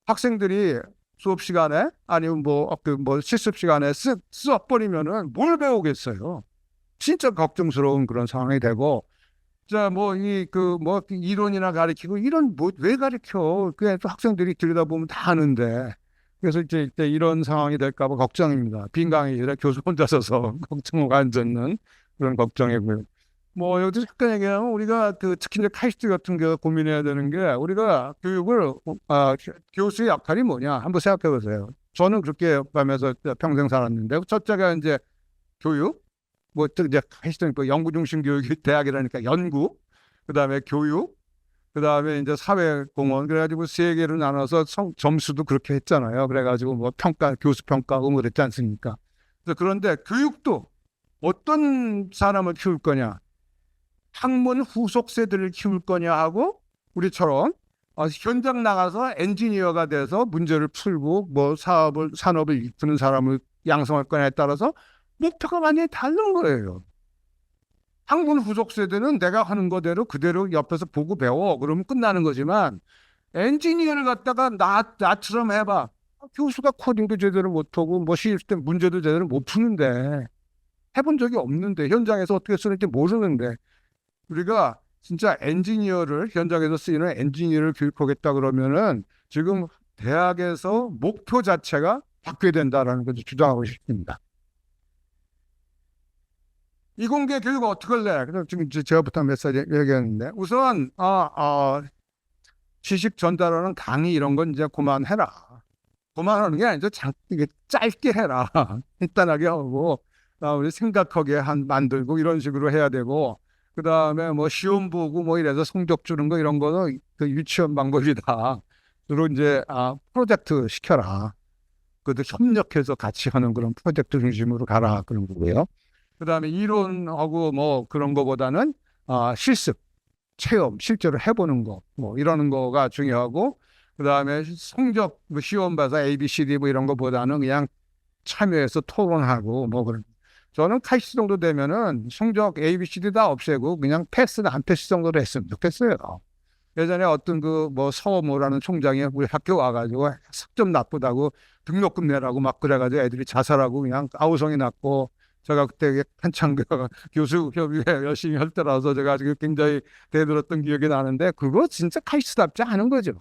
학생들이 수업 시간에 아니면 뭐 실습 시간에 써버리면은 뭘 배우겠어요. 진짜 걱정스러운 그런 상황이 되고 자 뭐 이론이나 가르치고 이런 뭐 왜 가르쳐? 그냥 또 학생들이 들여다보면 다 아는데. 그래서 이제 이런 상황이 될까봐 걱정입니다. 빈강이 아니라 교수 혼자 서서 걱정을 안 듣는 그런 걱정이고요. 뭐 여기서 잠깐 얘기하면 우리가 특히 이제 카이스트 같은 게 고민해야 되는 게 우리가 교육을 교수의 역할이 뭐냐 한번 생각해 보세요. 저는 그렇게 하면서 평생 살았는데 첫째가 이제 교육, 뭐 이제 카이스트는 연구 중심 교육이 대학이라니까 연구, 그다음에 교육, 그다음에 이제 사회공헌 그래가지고 세 개로 나눠서 점수도 그렇게 했잖아요. 그래가지고 뭐 교수 평가하고 뭐 그랬지 않습니까? 그런데 교육도 어떤 사람을 키울 거냐, 학문 후속 세대를 키울 거냐 하고 우리처럼 현장 나가서 엔지니어가 돼서 문제를 풀고 뭐 산업을 이끄는 사람을 양성할 거냐에 따라서 목표가 많이 다른 거예요. 학문 후속 세대는 내가 하는 거대로 그대로 옆에서 보고 배워. 그러면 끝나는 거지만 엔지니어를 갖다가 나처럼 해봐. 교수가 코딩도 제대로 못하고 뭐 시스템 문제도 제대로 못 푸는데 해본 적이 없는데 현장에서 어떻게 쓰는지 모르는데 우리가 진짜 현장에서 쓰이는 엔지니어를 교육하겠다 그러면은 지금 대학에서 목표 자체가 바뀌어야 된다라는 것을 주장하고 싶습니다. 이공계 교육 어떻게 할래? 그래서 지금 제가부터 몇 살 얘기했는데 우선 지식 전달하는 강의 이런 건 이제 그만해라. 그만하는 게 아니죠. 이게 짧게 해라. 간단하게 하고 우리 생각하게 만들고 이런 식으로 해야 되고 그 다음에 뭐 시험 보고 뭐 이래서 성적 주는 거 이런 거는 그 유치원 방법이다. 주로 이제 프로젝트 시켜라. 그것도 협력해서 같이 하는 그런 프로젝트 중심으로 가라 그런 거고요. 그 다음에 이론하고 뭐 그런 거보다는 실습, 체험, 실제로 해보는 거, 뭐 이러는 거가 중요하고, 그 다음에 성적, 뭐 시험 봐서 A, B, C, D 뭐 이런 거보다는 그냥 참여해서 토론하고 뭐 그런. 저는 카이스트 정도 되면은 성적 A, B, C, D 다 없애고 그냥 패스나 안 패스 정도로 했으면 좋겠어요. 예전에 어떤 뭐 서모라는 총장이 우리 학교 와가지고 학점 나쁘다고 등록금 내라고 막 그래가지고 애들이 자살하고 그냥 아우성이 났고 제가 그때 한창 교수 협의회 열심히 할 때라서 제가 지금 굉장히 대들었던 기억이 나는데 그거 진짜 카이스트답지 않은 거죠.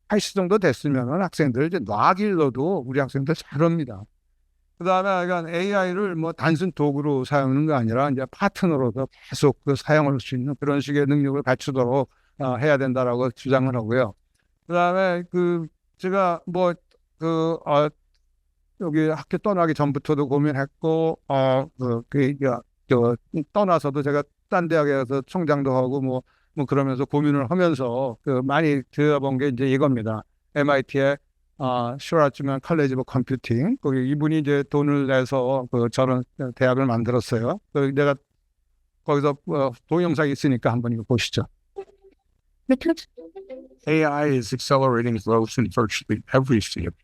카이스트 정도 됐으면 학생들 이제 놔길러도 우리 학생들 잘합니다. 그 다음에 AI를 뭐 단순 도구로 사용하는 게 아니라 이제 파트너로도 계속 사용할 수 있는 그런 식의 능력을 갖추도록 해야 된다라고 주장을 하고요. 그 다음에 제가 여기 학교 떠나기 전부터도 고민했고, 떠나서도 제가 딴 대학에 가서 총장도 하고 뭐 그러면서 고민을 하면서 많이 들어본 게 이제 이겁니다. MIT의 슈라츠만 칼리지 오브 컴퓨팅. 거기 이분이 이제 돈을 내서 저런 대학을 만들었어요. 내가 거기서 동영상이 있으니까 한번 이거 보시죠. AI is accelerating growth in virtually every field.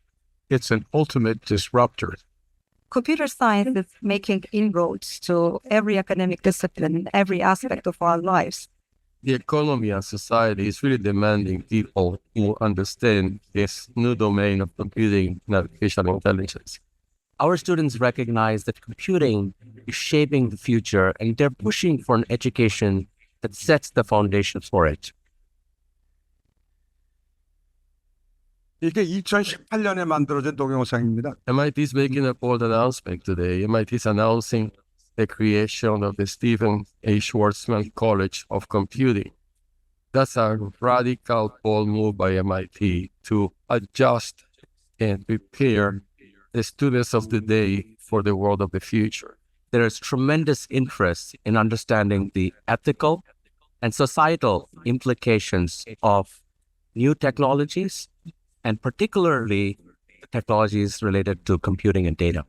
It's an ultimate disruptor. Computer science is making inroads to every academic discipline, every aspect of our lives. The economy and society is really demanding people who understand this new domain of computing and artificial intelligence. Our students recognize that computing is shaping the future and they're pushing for an education that sets the foundation for it. 이게 2018년에 만들어진 동영상입니다. MIT is making a bold announcement today. MIT is announcing the creation of the Stephen A. Schwarzman College of Computing. That's a radical, bold move by MIT to adjust and prepare the students of the day for the world of the future. There is tremendous interest in understanding the ethical and societal implications of new technologies, and particularly technologies related to computing and data.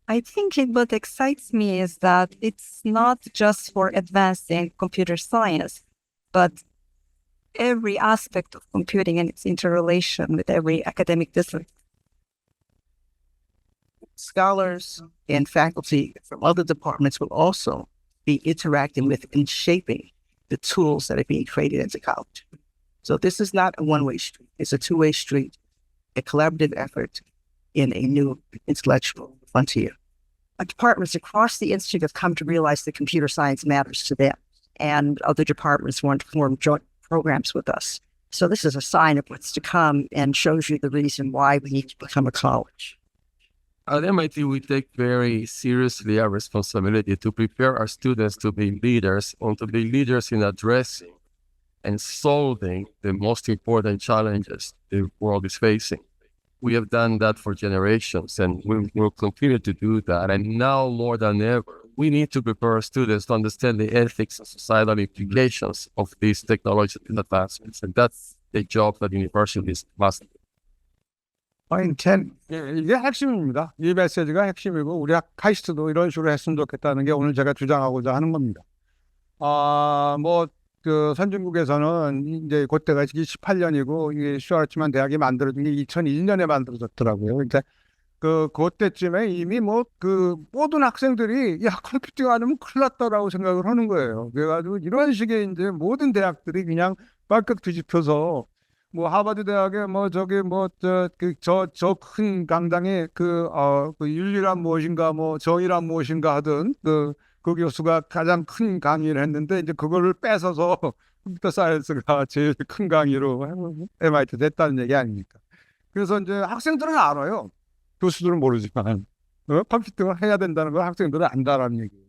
I think what excites me is that it's not just for advancing computer science, but every aspect of computing and its interrelation with every academic discipline. Scholars and faculty from other departments will also be interacting with and shaping the tools that are being created at the college. So this is not a one-way street. It's a two-way street, a collaborative effort in a new intellectual frontier. Departments across the institute have come to realize that computer science matters to them, and other departments want to form joint programs with us. So this is a sign of what's to come and shows you the reason why we need to become a college. At MIT, we take very seriously our responsibility to prepare our students to be leaders and to be leaders in addressing and solving the most important challenges the world is facing. We have done that for generations, and we will continue to do that. And now more than ever, we need to prepare our students to understand the ethics and societal implications of these technological advancements. And that's the job that universities must do. 이게 핵심입니다. 이 메시지가 핵심이고 우리 카이스트도 이런 식으로 했으면 좋겠다는 게 오늘 제가 주장하고자 하는 겁니다. 그 선진국에서는 이제 그때가 28년이고 이 슈와르츠만 대학이 만들어진 게 2001년에 만들어졌더라고요. 그러니까 그때쯤에 이미 그 모든 학생들이 컴퓨팅 안 하면 큰일 났다라고 생각을 하는 거예요. 그래가지고 이런 식의 이제 모든 대학들이 그냥 빨깍 뒤집혀서 하버드 대학에 저 큰 강당에 그 윤리란 무엇인가 정의란 무엇인가 하던 그 교수가 가장 큰 강의를 했는데 이제 그거를 뺏어서 컴퓨터 사이언스가 제일 큰 강의로 MIT 됐다는 얘기 아닙니까? 그래서 이제 학생들은 알아요. 교수들은 모르지만 컴퓨팅을 해야 된다는 걸 학생들은 안다라는 얘기예요.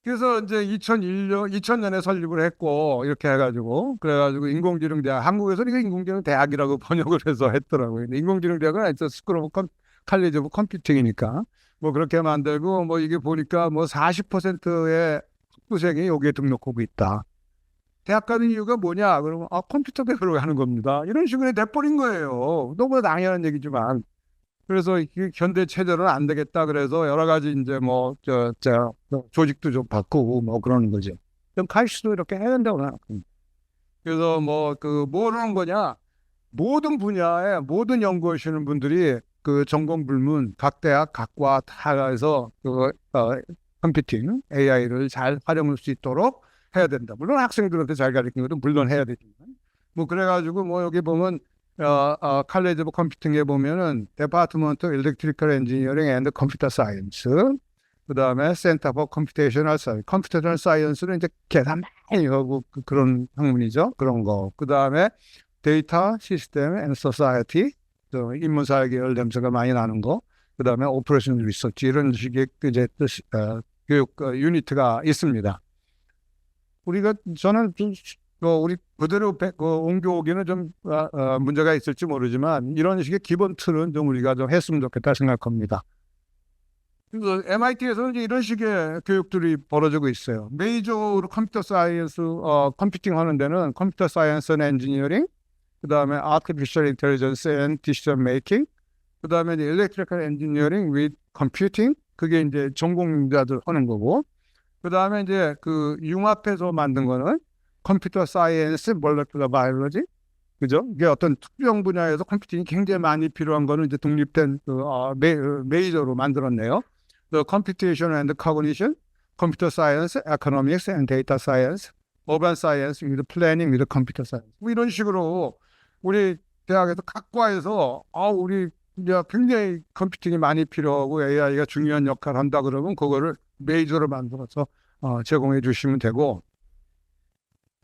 그래서 이제 2000년에 설립을 했고 이렇게 해가지고 그래가지고 인공지능 대학, 한국에서는 이게 인공지능 대학이라고 번역을 해서 했더라고요. 근데 인공지능 대학은 아니죠. 스쿨 오브 칼리지 오브 컴퓨팅이니까 그렇게 만들고 이게 보니까 40%의 학부생이 여기에 등록하고 있다. 대학 가는 이유가 뭐냐? 그러면 컴퓨터 배우러 가는 겁니다. 이런 식으로 돼버린 거예요. 너무 당연한 얘기지만. 그래서 현대 체제로는 안 되겠다. 그래서 여러 가지 이제 조직도 좀 바꾸고 그러는 거죠. 그럼 카이스트도 이렇게 해야 된다고 생각합니다. 그래서 뭐라는 거냐? 모든 분야에 모든 연구하시는 분들이 그 전공 불문 각 대학 각과 다해서 컴퓨팅 AI를 잘 활용할 수 있도록 해야 된다. 물론 학생들한테 잘 가르치는 것도 물론 해야 되지만 그래가지고 여기 보면 칼리지 오브 컴퓨팅에 보면은 디파트먼트 일렉트리컬 엔지니어링 앤드 컴퓨터 사이언스, 그다음에 센터 포 컴퓨테이셔널 사이언스, 컴퓨테이셔널 사이언스는 이제 계산 많이 하고 그런 학문이죠. 그런 거. 그다음에 데이터 시스템 앤 소사이어티, 인문사회 계열 냄새가 많이 나는 거. 그다음에 오퍼레이션 리서치 이런 식의 이제 교육 유니트가 있습니다. 저는 우리 그대로 옮겨오기는 좀 문제가 있을지 모르지만 이런 식의 기본 틀은 좀 우리가 좀 했으면 좋겠다 생각합니다. 그래서 MIT에서는 이런 식의 교육들이 벌어지고 있어요. 메이저로 컴퓨터 사이언스 컴퓨팅 하는 데는 컴퓨터 사이언스 앤 엔지니어링, 그 다음에 아티피셜 인텔리전스 앤 디시전 메이킹, 그 다음에 일렉트리컬 엔지니어링 with 컴퓨팅, 그게 이제 전공자들 하는 거고, 그 다음에 이제 그 융합해서 만든 거는 컴퓨터 사이언스, 몰레큘러 바이올로지, 그죠? 이게 어떤 특정 분야에서 컴퓨팅이 굉장히 많이 필요한 거는 이제 독립된 메이저로 만들었네요. The Computation and Cognition, Computer Science, Economics and Data Science, Urban Science with Planning with Computer Science. 이런 식으로 우리 대학에서 각 과에서 우리 굉장히 컴퓨팅이 많이 필요하고 AI가 중요한 역할을 한다 그러면 그거를 메이저로 만들어서 제공해 주시면 되고,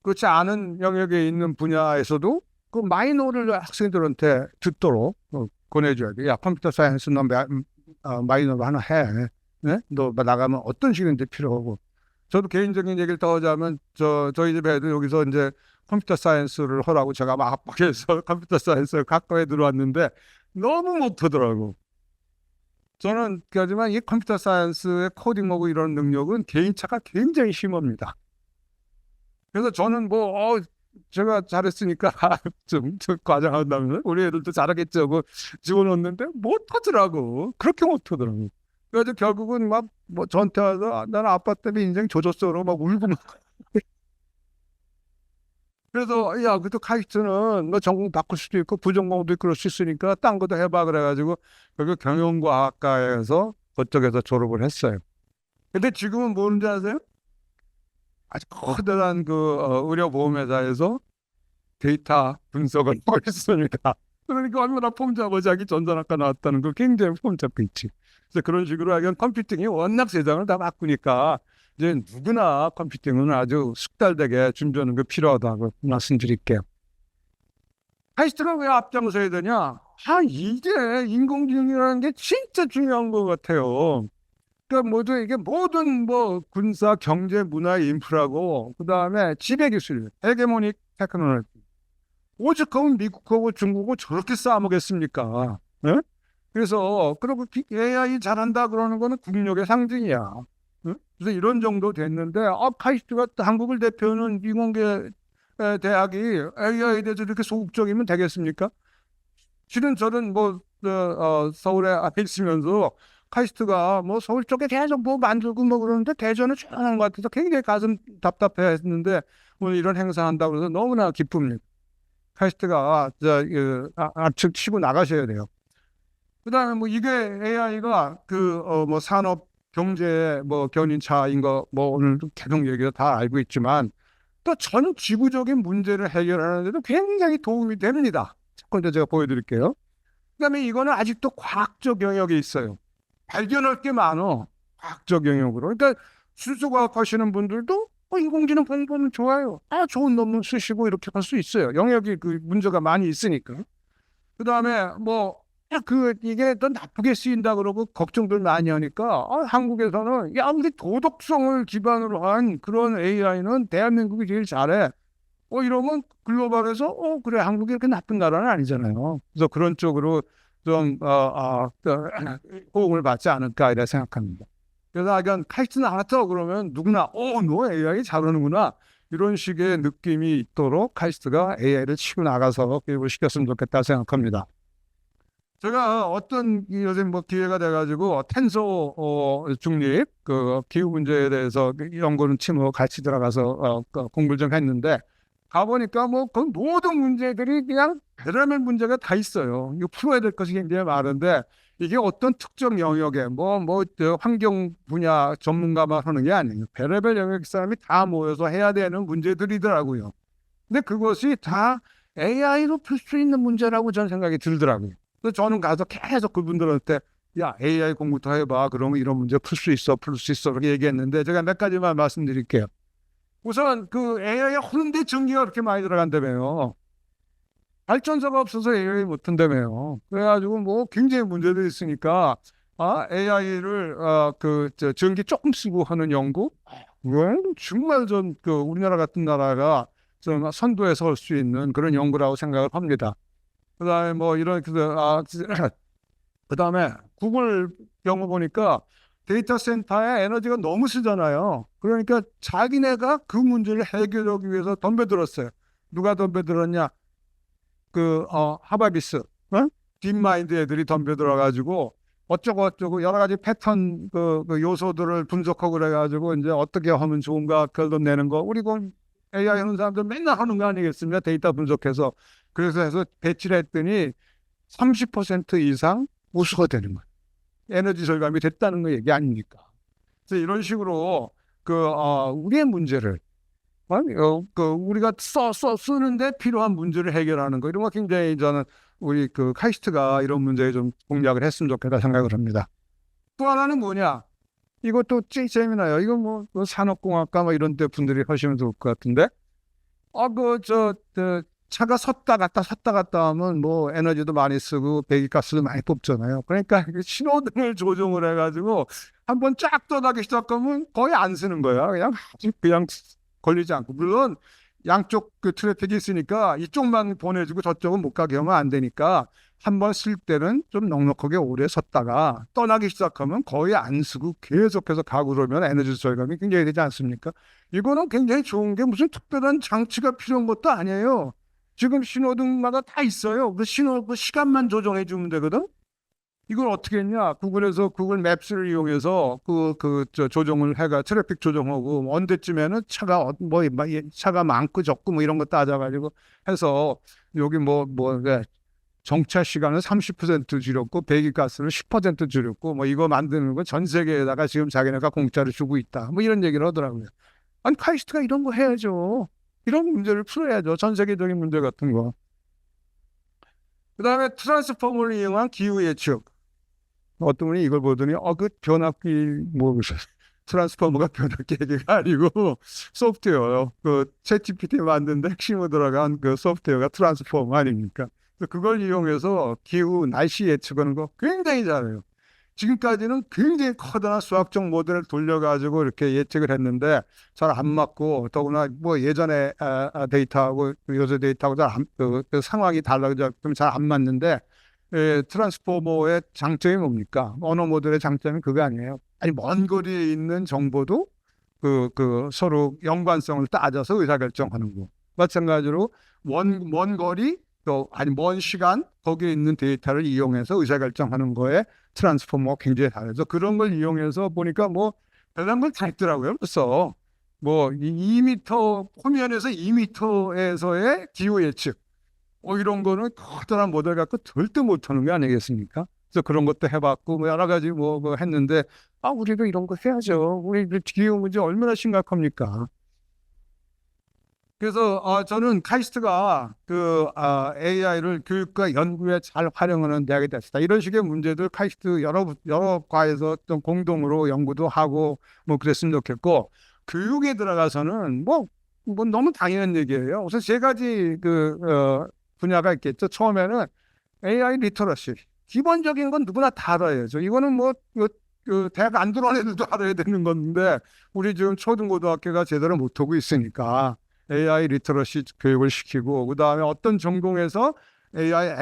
그렇지 않은 영역에 있는 분야에서도 그 마이너를 학생들한테 듣도록 권해줘야 돼. 야, 컴퓨터 사이언스 너 마이너로 하나 해. 네? 너 나가면 어떤 시간인지 필요하고. 저도 개인적인 얘기를 더 하자면 저희 집 애들 여기서 이제 컴퓨터 사이언스를 하라고 제가 막 압박해서 컴퓨터 사이언스를 가까이 들어왔는데 너무 못하더라고. 저는 하지만 이 컴퓨터 사이언스의 코딩하고 이런 능력은 개인차가 굉장히 심합니다. 그래서 저는 제가 잘했으니까 좀 과장한다면 우리 애들도 잘하겠지 하고 집어넣는데 못하더라고. 그렇게 못하더라고. 그래서 결국은 막 저한테 와서 나는 아빠 때문에 인생 조졌어로 막 울고 막. 그래서 야, 그래도 카이스트는 뭐 전공 바꿀 수도 있고 부전공도 그럴 수 있으니까 딴 것도 해봐 그래가지고 결국 경영과학과에서 그쪽에서 졸업을 했어요. 근데 지금은 뭔지 아세요? 아주 커다란 의료보험회사에서 데이터 분석을 하고 있습니다. 그러니까 얼마나 폼 잡아 자기 전산학과 나왔다는 걸 굉장히 폼 잡고 있지. 그래서 그런 식으로 하면 컴퓨팅이 워낙 세상을 다 바꾸니까 이제 누구나 컴퓨팅은 아주 숙달되게 준비하는 게 필요하다고 말씀드릴게요. 카이스트가 왜 앞장서야 되냐? 이게 인공지능이라는 게 진짜 중요한 것 같아요. 그러니까 이게 모든 군사, 경제, 문화, 인프라고 그 다음에 지배 기술, 헤게모닉 테크놀로지. 오죽하면 미국하고 중국하고 저렇게 싸우겠습니까? 예? 그래서 그리고 AI 잘한다 그러는 거는 국력의 상징이야. 예? 그래서 이런 정도 됐는데 카이스트가 한국을 대표하는 이공계 대학이 AI에 대해서 이렇게 소극적이면 되겠습니까? 실은 저는 서울에 있으면서 카이스트가 서울 쪽에 계속 만들고 그러는데 대전은 조용한 것 같아서 굉장히 가슴 답답해 했는데 오늘 이런 행사 한다고 해서 너무나 기쁩니다. 카이스트가 압축 치고 나가셔야 돼요. 그다음에 이게 AI가 산업 경제 견인차인 거 오늘 계속 얘기가 다 알고 있지만 또 전 지구적인 문제를 해결하는 데도 굉장히 도움이 됩니다. 첫 번째 제가 보여드릴게요. 그다음에 이거는 아직도 과학적 영역에 있어요. 발견할 게 많어. 과학적 영역으로. 그러니까 수소과학 하시는 분들도 인공지능 공부는 좋아요. 좋은 논문 쓰시고 이렇게 할 수 있어요. 영역이 문제가 많이 있으니까. 그다음에 이게 더 나쁘게 쓰인다 그러고 걱정들 많이 하니까 한국에서는 우리 도덕성을 기반으로 한 그런 AI는 대한민국이 제일 잘해. 이러면 글로벌에서 그래 한국이 이렇게 나쁜 나라는 아니잖아요. 그래서 그런 쪽으로 좀 호응을 받지 않을까 이렇게 생각합니다. 그래서 카이스트 나왔어 그러면 누구나 너 AI 잘하는구나 이런 식의 느낌이 있도록 카이스트가 AI를 치고 나가서 교육을 시켰으면 좋겠다 생각합니다. 제가 요즘 기회가 돼가지고 텐소 중립 기후 문제에 대해서 연구는 팀으로 같이 들어가서 공부를 좀 했는데 가보니까 그 모든 문제들이 그냥 별의별 문제가 다 있어요. 이거 풀어야 될 것이 굉장히 많은데 이게 어떤 특정 영역에 환경 분야 전문가만 하는 게 아니에요. 별의별 영역 사람이 다 모여서 해야 되는 문제들이더라고요. 근데 그것이 다 AI로 풀 수 있는 문제라고 저는 생각이 들더라고요. 그래서 저는 가서 계속 그분들한테 AI 공부도 해봐. 그러면 이런 문제 풀 수 있어. 이렇게 얘기했는데 제가 몇 가지만 말씀드릴게요. 우선 AI에 하는데 전기가 그렇게 많이 들어간다며요. 발전소가 없어서 AI 못 한다며요. 그래가지고 굉장히 문제들이 있으니까 AI를 전기 조금 쓰고 하는 연구? 정말 우리나라 같은 나라가 좀 선도에서 할 수 있는 그런 연구라고 생각을 합니다. 그다음에 그다음에 구글 경우 보니까 데이터 센터에 에너지가 너무 쓰잖아요. 그러니까 자기네가 그 문제를 해결하기 위해서 덤벼들었어요. 누가 덤벼들었냐? 하바비스, 딥마인드 애들이 덤벼들어가지고 어쩌고 여러 가지 패턴 요소들을 분석하고 그래가지고 이제 어떻게 하면 좋은가 결론 내는 거. 우리 AI 하는 사람들 맨날 하는 거 아니겠습니까? 데이터 분석해서. 그래서 해서 배치를 했더니 30% 이상 우수가 되는 거예요. 에너지 절감이 됐다는 거 얘기 아닙니까? 그래서 이런 식으로 우리의 문제를 우리가 쓰는데 필요한 문제를 해결하는 거 이런 거 굉장히 저는 우리 카이스트가 이런 문제에 좀 공략을 했으면 좋겠다 생각을 합니다. 또 하나는 뭐냐? 이것도 재미나요. 이거 산업공학과 이런 데 분들이 하시면 좋을 것 같은데. 차가 섰다 갔다 하면 뭐 에너지도 많이 쓰고 배기가스도 많이 뽑잖아요. 그러니까 신호등을 조정을 해가지고 한번 쫙 떠나기 시작하면 거의 안 쓰는 거야. 그냥 걸리지 않고. 물론 양쪽 그 트래픽이 있으니까 이쪽만 보내주고 저쪽은 못 가게 하면 안 되니까 한번 쓸 때는 좀 넉넉하게 오래 섰다가 떠나기 시작하면 거의 안 쓰고 계속해서 가고 그러면 에너지 절감이 굉장히 되지 않습니까? 이거는 굉장히 좋은 게 무슨 특별한 장치가 필요한 것도 아니에요. 지금 신호등마다 다 있어요. 그 그 시간만 조정해 주면 되거든. 이걸 어떻게 했냐? 구글에서 구글 맵스를 이용해서 조정을 해가 트래픽 조정하고 언제쯤에는 차가 많고 적고 뭐 이런 거 따져가지고 해서 여기 정차 시간을 30% 줄였고 배기가스를 10% 줄였고 뭐 이거 만드는 거 전 세계에다가 지금 자기네가 공짜로 주고 있다. 뭐 이런 얘기를 하더라고요. 아니 카이스트가 이런 거 해야죠. 이런 문제를 풀어야죠. 전 세계적인 문제 같은 거. 그다음에 트랜스포머를 이용한 기후 예측. 어떤 분이 이걸 보더니 그 변압기 트랜스포머가 변압기 얘기가 아니고 소프트웨어요. 그 챗GPT 만드는데 핵심으로 들어간 그 소프트웨어가 트랜스포머 아닙니까? 그걸 이용해서 기후 날씨 예측하는 거 굉장히 잘해요. 지금까지는 굉장히 커다란 수학적 모델을 돌려가지고 이렇게 예측을 했는데 잘 안 맞고 더구나 뭐 예전에 데이터하고 요새 데이터하고 그 상황이 달라져 좀 잘 안 맞는데 트랜스포머의 장점이 뭡니까? 언어 모델의 장점이 그거 아니에요. 아니 먼 거리에 있는 정보도 서로 연관성을 따져서 의사결정하는 거. 마찬가지로 먼 거리 먼 시간 거기에 있는 데이터를 이용해서 의사결정하는 거에 트랜스포머가 굉장히 잘해서 그런 걸 이용해서 보니까 뭐 별난 걸 다 있더라고요. 그래서 뭐 2m 화면에서 2m에서의 기후 예측 이런 거는 커다란 모델 갖고 절대 못하는 게 아니겠습니까? 그래서 그런 것도 해봤고 뭐 여러 가지 뭐 했는데 우리도 이런 거 해야죠. 우리 기후 문제 얼마나 심각합니까? 그래서 저는 카이스트가 AI를 교육과 연구에 잘 활용하는 대학이 됐다. 이런 식의 문제들 카이스트 여러 과에서 좀 공동으로 연구도 하고 뭐 그랬으면 좋겠고 교육에 들어가서는 뭐 너무 당연한 얘기예요. 우선 세 가지 분야가 있겠죠. 처음에는 AI 리터러시. 기본적인 건 누구나 다 알아야죠. 이거는 대학 안 들어온 애들도 알아야 되는 건데 우리 지금 초등고등학교가 제대로 못하고 있으니까 AI 리터러시 교육을 시키고 그다음에 어떤 전공에서 AI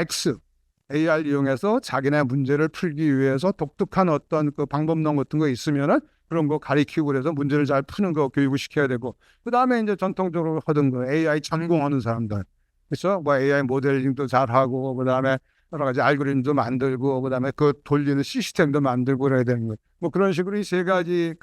이용해서 자기네 문제를 풀기 위해서 독특한 어떤 그 방법론 같은 거 있으면은 그런 거 가리키고 그래서 문제를 잘 푸는 거 교육을 시켜야 되고 그다음에 이제 전통적으로 하던 거 AI 전공하는 사람들 그렇죠? 뭐 AI 모델링도 잘하고 그다음에 여러 가지 알고리즘도 만들고 그다음에 그 돌리는 시스템도 만들고 그래야 되는 거. 뭐 그런 식으로 이 세 가지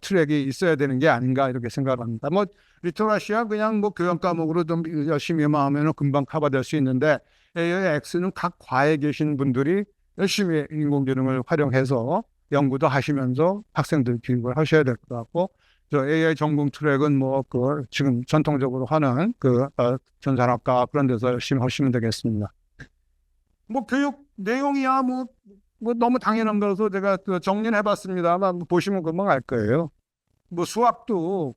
트랙이 있어야 되는 게 아닌가 이렇게 생각합니다. 뭐 리터러시야 그냥 뭐 교양 과목으로 좀 열심히만 하면 금방 커버될 수 있는데 AIX는 각 과에 계신 분들이 열심히 인공지능을 활용해서 연구도 하시면서 학생들 교육을 하셔야 될 것 같고 저 AI 전공 트랙은 지금 전통적으로 하는 전산학과 그런 데서 열심히 하시면 되겠습니다. 뭐 교육 내용이야 뭐 너무 당연한 거라서 제가 정리는 해봤습니다만 보시면 금방 알 거예요. 뭐 수학도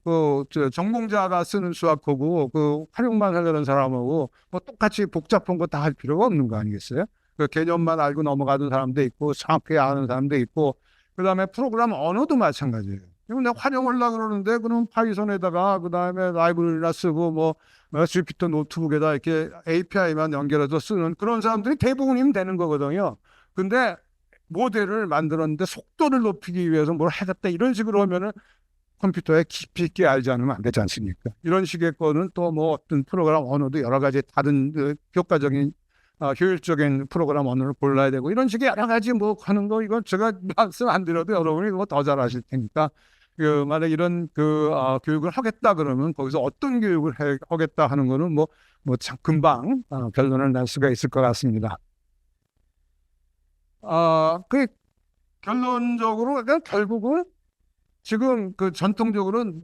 전공자가 쓰는 수학하고 활용만 하려는 사람하고 뭐 똑같이 복잡한 거 다 할 필요가 없는 거 아니겠어요? 개념만 알고 넘어가는 사람도 있고 정확히 아는 사람도 있고 그다음에 프로그램 언어도 마찬가지예요. 이거 내가 활용하려고 그러는데 그럼 파이썬에다가 그다음에 라이브러리나 쓰고 뭐 주피터 노트북에다 이렇게 API만 연결해서 쓰는 그런 사람들이 대부분이면 되는 거거든요. 근데 모델을 만들었는데 속도를 높이기 위해서 뭘 하겠다 이런 식으로 하면은 컴퓨터에 깊이 있게 알지 않으면 안 되지 않습니까? 이런 식의 거는 또 뭐 어떤 프로그램 언어도 여러 가지 다른 효과적인 효율적인 프로그램 언어를 골라야 되고 이런 식의 여러 가지 뭐 하는 거 이건 제가 말씀 안 드려도 여러분이 뭐 더 잘하실 테니까 만약 이런 교육을 하겠다 그러면 거기서 어떤 교육을 하겠다 하는 거는 참 금방 결론을 낼 수가 있을 것 같습니다. 그 결론적으로 결국은 지금 전통적으로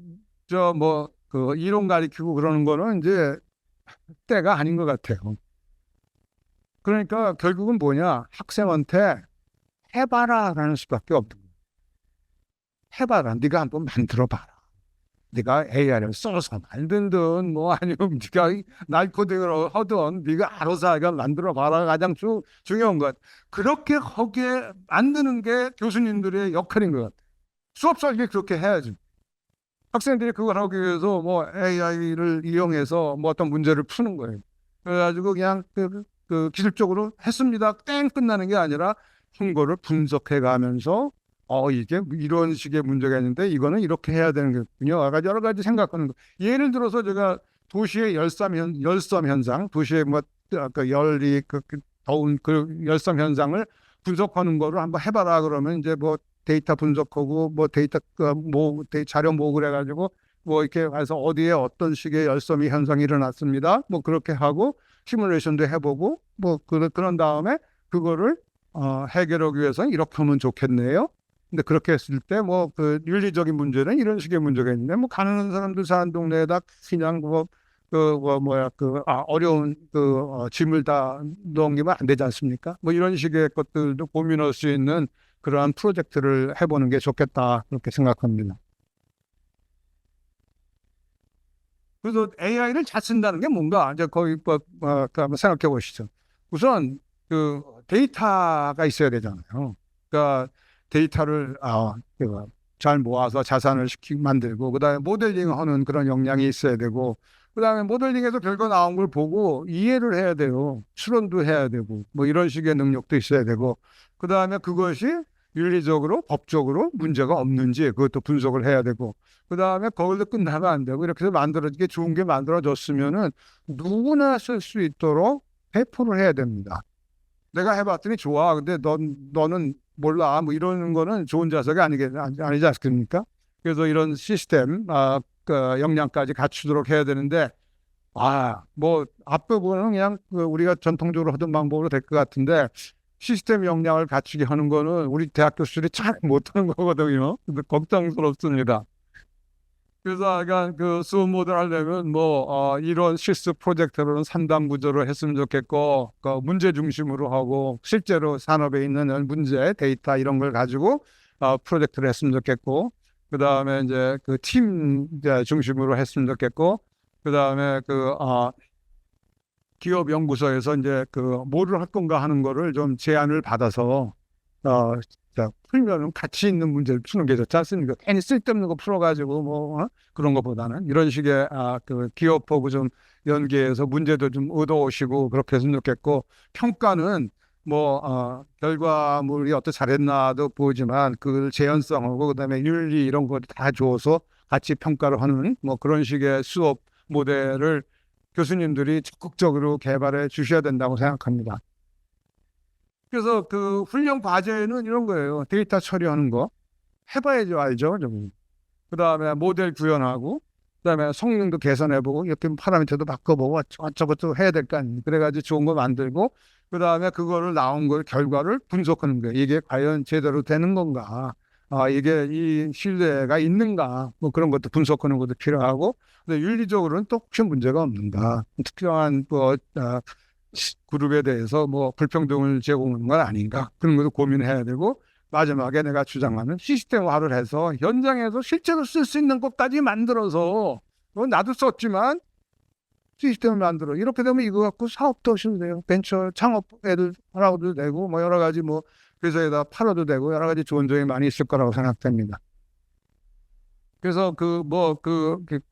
이론 가리키고 그러는 거는 이제 때가 아닌 것 같아요. 그러니까 결국은 뭐냐 학생한테 해봐라라는 수밖에 없는 거예요. 해봐라. 네가 한번 만들어봐라. 네가 AI를 써서 만든든 뭐 아니면 네가 날 코딩을 하든 네가 알아서 하여간 만들어 봐라. 가장 중요한 것. 그렇게 하게 만드는 게 교수님들의 역할인 것 같아요. 수업 설계 그렇게 해야지. 학생들이 그걸 하기 위해서 뭐 AI를 이용해서 뭐 어떤 문제를 푸는 거예요. 그래가지고 그냥 그 기술적으로 했습니다. 땡 끝나는 게 아니라 한거를 분석해 가면서 이게 이런 식의 문제가 있는데 이거는 이렇게 해야 되는 거군요. 여러 가지 생각하는 거. 예를 들어서 제가 도시의 열섬 현상, 도시의 그 열이 더운 그 열섬 현상을 분석하는 거를 한번 해봐라 그러면 이제 뭐 데이터 분석하고 뭐 데이터 자료 모으고 그래가지고 뭐 이렇게 해서 어디에 어떤 식의 열섬이 현상이 일어났습니다. 뭐 그렇게 하고 시뮬레이션도 해보고 뭐 그런 다음에 그거를 해결하기 위해서는 이렇게 하면 좋겠네요. 근데 그렇게 했을 때 뭐 그 윤리적인 문제는 이런 식의 문제가 있는데 뭐 가난한 사람들 사는 동네에다 그냥 어려운 짐을 다 넘기면 안 되지 않습니까? 뭐 이런 식의 것들도 고민할 수 있는 그러한 프로젝트를 해보는 게 좋겠다 그렇게 생각합니다. 그래서 AI를 잘 쓴다는 게 뭔가 이제 거의 한번 생각해 보시죠. 우선 그 데이터가 있어야 되잖아요. 그러니까 데이터를 잘 모아서 자산을 만들고 그다음에 모델링하는 그런 역량이 있어야 되고 그다음에 모델링에서 결과 나온 걸 보고 이해를 해야 돼요. 추론도 해야 되고 뭐 이런 식의 능력도 있어야 되고 그다음에 그것이 윤리적으로 법적으로 문제가 없는지 그것도 분석을 해야 되고 그다음에 거기서 끝나면 안 되고 이렇게 해서 만들어지게 좋은 게 만들어졌으면은 누구나 쓸 수 있도록 배포를 해야 됩니다. 내가 해봤더니 좋아. 근데 너는 몰라. 뭐 이러는 거는 좋은 자세가 아니지 않습니까? 그래서 이런 시스템, 그 역량까지 갖추도록 해야 되는데, 뭐 앞부분은 그냥 우리가 전통적으로 하던 방법으로 될 것 같은데, 시스템 역량을 갖추게 하는 거는 우리 대학 교수들이 잘 못하는 거거든요. 근데 걱정스럽습니다. 그래서 약간 그 수업 모델 하려면 이런 실습 프로젝트로는 3단 구조로 했으면 좋겠고 그 문제 중심으로 하고 실제로 산업에 있는 문제 데이터 이런 걸 가지고 프로젝트를 했으면 좋겠고 그 다음에 이제 그 팀 중심으로 했으면 좋겠고 그 다음에 기업 연구소에서 이제 뭐를 할 건가 하는 거를 좀 제안을 받아서 풀면은 가치 있는 문제를 푸는 게 좋지 않습니까? 괜히 쓸데없는 거 풀어가지고 그런 것보다는 이런 식의 그 기업하고 좀 연계해서 문제도 좀 얻어오시고 그렇게 했으면 좋겠고 평가는 결과물이 어떻게 잘했나도 보지만 그 재현성하고 그다음에 윤리 이런 거 다 줘서 같이 평가를 하는 그런 식의 수업 모델을 교수님들이 적극적으로 개발해 주셔야 된다고 생각합니다. 그래서 그 훈련 과제는 이런 거예요. 데이터 처리하는 거 해봐야죠, 알죠? 그 다음에 모델 구현하고, 그 다음에 성능도 개선해보고, 이렇게 파라미터도 바꿔보고, 어쩌고저쩌고 해야 될 거 아닙니까? 그래가지고 좋은 거 만들고, 그 다음에 그거를 나온 걸 결과를 분석하는 거예요. 이게 과연 제대로 되는 건가? 이게 이 신뢰가 있는가? 뭐 그런 것도 분석하는 것도 필요하고, 근데 윤리적으로는 또 혹시 문제가 없는가? 특정한 그룹에 대해서 불평등을 제공하는 건 아닌가 그런 것도 고민해야 되고 마지막에 내가 주장하는 시스템화를 해서 현장에서 실제로 쓸 수 있는 것까지 만들어서 나도 썼지만 시스템을 만들어 이렇게 되면 이거 갖고 사업도 하셔도 돼요. 벤처 창업 애들 하라고도 되고 여러 가지 회사에다 팔아도 되고 여러 가지 좋은 점이 많이 있을 거라고 생각됩니다. 그래서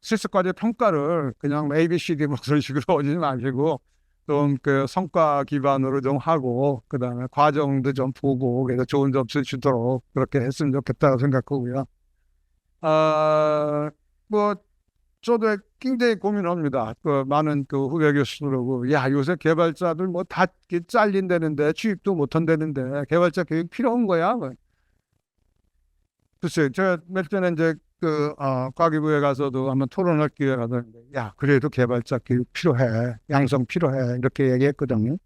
실습과제 평가를 그냥 ABCD 그런 식으로 하지 마시고 좀 성과 기반으로 좀 하고 그다음에 과정도 좀 보고 그래서 좋은 점수 주도록 그렇게 했으면 좋겠다고 생각하고요. 저도 굉장히 고민합니다. 많은 후배 교수들하고 요새 개발자들 다 잘린다는데 취입도 못 한다는데 개발자 교육 필요한 거야? 글쎄요, 제가 몇 전에 이제 과기부에 가서도 한번 토론할 기회가 있었는데, 그래도 개발자 교육 필요해, 양성 필요해, 이렇게 얘기했거든요.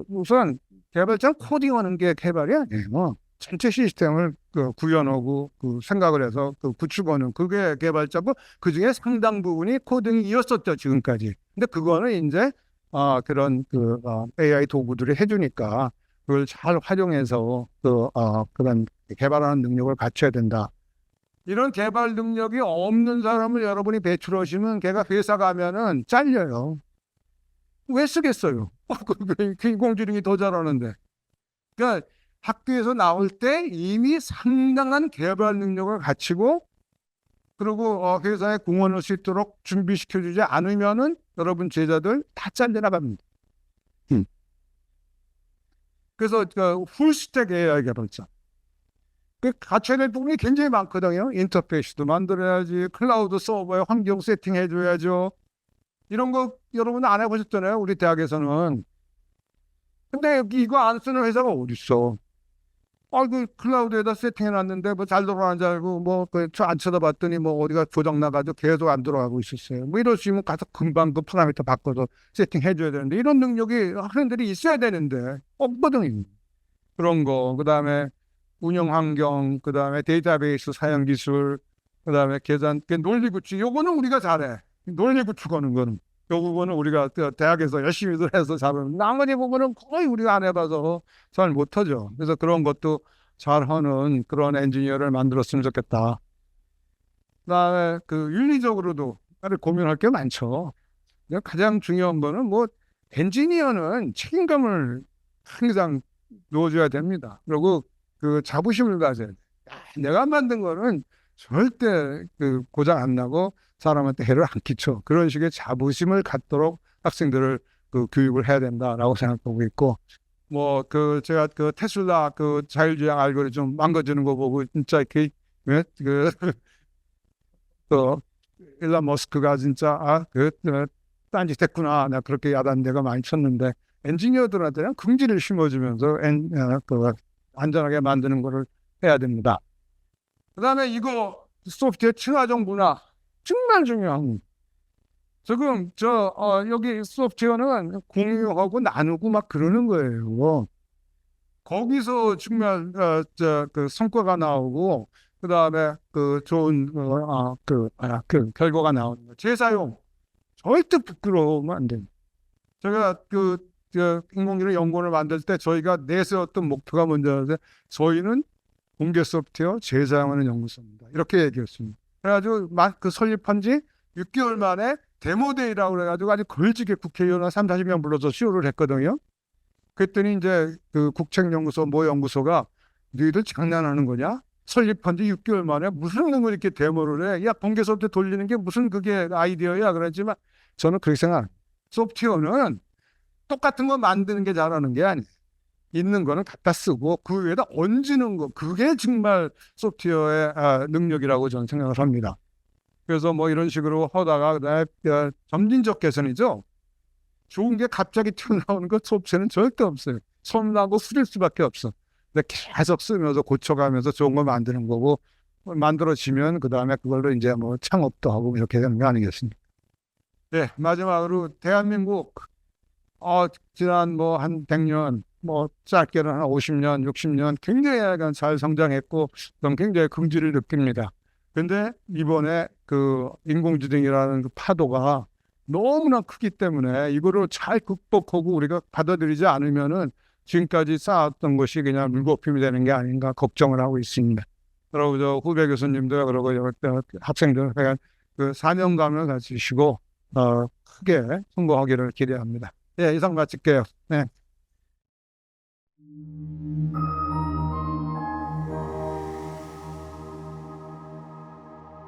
우선 개발자는 코딩하는 게 개발이 아니에요. 전체 시스템을 구현하고 생각을 해서 구축하는 그게 개발자고 그 중에 상당 부분이 코딩이었었죠, 지금까지. 근데 그거는 이제 그런 AI 도구들이 해주니까 그걸 잘 활용해서 그런 개발하는 능력을 갖춰야 된다. 이런 개발 능력이 없는 사람을 여러분이 배출하시면 걔가 회사 가면은 잘려요. 왜 쓰겠어요? 그 인공지능이 더 잘하는데. 그러니까 학교에서 나올 때 이미 상당한 개발 능력을 갖추고 그리고 회사에 공헌할 수 있도록 준비시켜주지 않으면은 여러분 제자들 다 잘려나갑니다. 그래서 그 풀스택 AI 개발자. 그 갖춰야 될 부분이 굉장히 많거든요. 인터페이스도 만들어야지, 클라우드 서버에 환경 세팅해줘야죠. 이런 거 여러분 안 해보셨잖아요. 우리 대학에서는. 근데 이거 안 쓰는 회사가 어딨어. 그 클라우드에다 세팅해놨는데 뭐 잘 돌아가는 줄 알고 안 쳐다봤더니 어디가 고장 나가지고 계속 안 돌아가고 있었어요. 이럴 수 있으면 가서 금방 그 파라미터 바꿔서 세팅해줘야 되는데 이런 능력이 학생들이 있어야 되는데 없거든요. 그런 거, 그 다음에 운영 환경, 그 다음에 데이터베이스 사용 기술, 그 다음에 계산, 논리 구축. 요거는 우리가 잘해. 논리 구축하는 거는. 요 부분은 우리가 대학에서 열심히 해서 잘하는. 나머지 부분은 거의 우리가 안 해봐서 잘 못하죠. 그래서 그런 것도 잘하는 그런 엔지니어를 만들었으면 좋겠다. 그다음에 그 윤리적으로도 고민할 게 많죠. 가장 중요한 거는 엔지니어는 책임감을 항상 넣어줘야 됩니다. 그리고 그 자부심을 가져야 돼. 내가 만든 거는 절대 고장 안 나고 사람한테 해를 안 끼쳐. 그런 식의 자부심을 갖도록 학생들을 교육을 해야 된다라고 생각하고 있고, 제가 테슬라 자율주행 알고리즘 망가지는 거 보고 진짜 일론 머스크가 진짜 딴짓했구나. 나 그렇게 야단내가 많이 쳤는데 엔지니어들한테는 긍지를 심어주면서 안전하게 만드는 거를 해야 됩니다. 그다음에 이거 소프트웨어 친화적 문화 정말 중요한. 지금 여기 소프트웨어는 공유하고 나누고 막 그러는 거예요. 거기서 정말 성과가 나오고 그다음에 좋은 결과가 나오는 거. 재사용 절대 부끄러우면 안 됩니다. 제가 인공지능 연구원을 만들 때 저희가 내세웠던 목표가 뭔지는데 저희는 공개 소프트웨어 재사용하는 연구소입니다. 이렇게 얘기했습니다. 그래가지고 설립한 지 6개월 만에 데모데이라고 그래가지고 아주 걸지게 국회의원 한 30-40명 불러서 쇼를 했거든요. 그랬더니 이제 국책연구소 연구소가 너희들 장난하는 거냐? 설립한 지 6개월 만에 무슨 걸 이렇게 데모를 해? 야, 공개 소프트웨어 돌리는 게 무슨 그게 아이디어야? 그랬지만 저는 그렇게 생각합니다. 소프트웨어는 똑같은 거 만드는 게 잘하는 게 아니에요. 있는 거는 갖다 쓰고 그 위에다 얹는 거, 그게 정말 소프트웨어의 능력이라고 저는 생각을 합니다. 그래서 이런 식으로 하다가 그다음에 점진적 개선이죠. 좋은 게 갑자기 튀어나오는 거 소프트웨어는 절대 없어요. 손나고 쓰릴 수밖에 없어. 근데 계속 쓰면서 고쳐가면서 좋은 거 만드는 거고, 만들어지면 그다음에 그걸로 이제 창업도 하고 이렇게 되는 거 아니겠습니까? 네, 마지막으로 대한민국 지난 한 100년, 짧게는 한 50년, 60년 굉장히 잘 성장했고 그럼 굉장히 긍지를 느낍니다. 근데 이번에 인공지능이라는 파도가 너무나 크기 때문에 이거를 잘 극복하고 우리가 받아들이지 않으면은 지금까지 쌓았던 것이 그냥 물거품이 되는 게 아닌가 걱정을 하고 있습니다. 그리고 저 후배 교수님들 그리고 학생들 사명감을 가지시고 크게 성공하기를 기대합니다. 예, 이상 마칠게요. 네.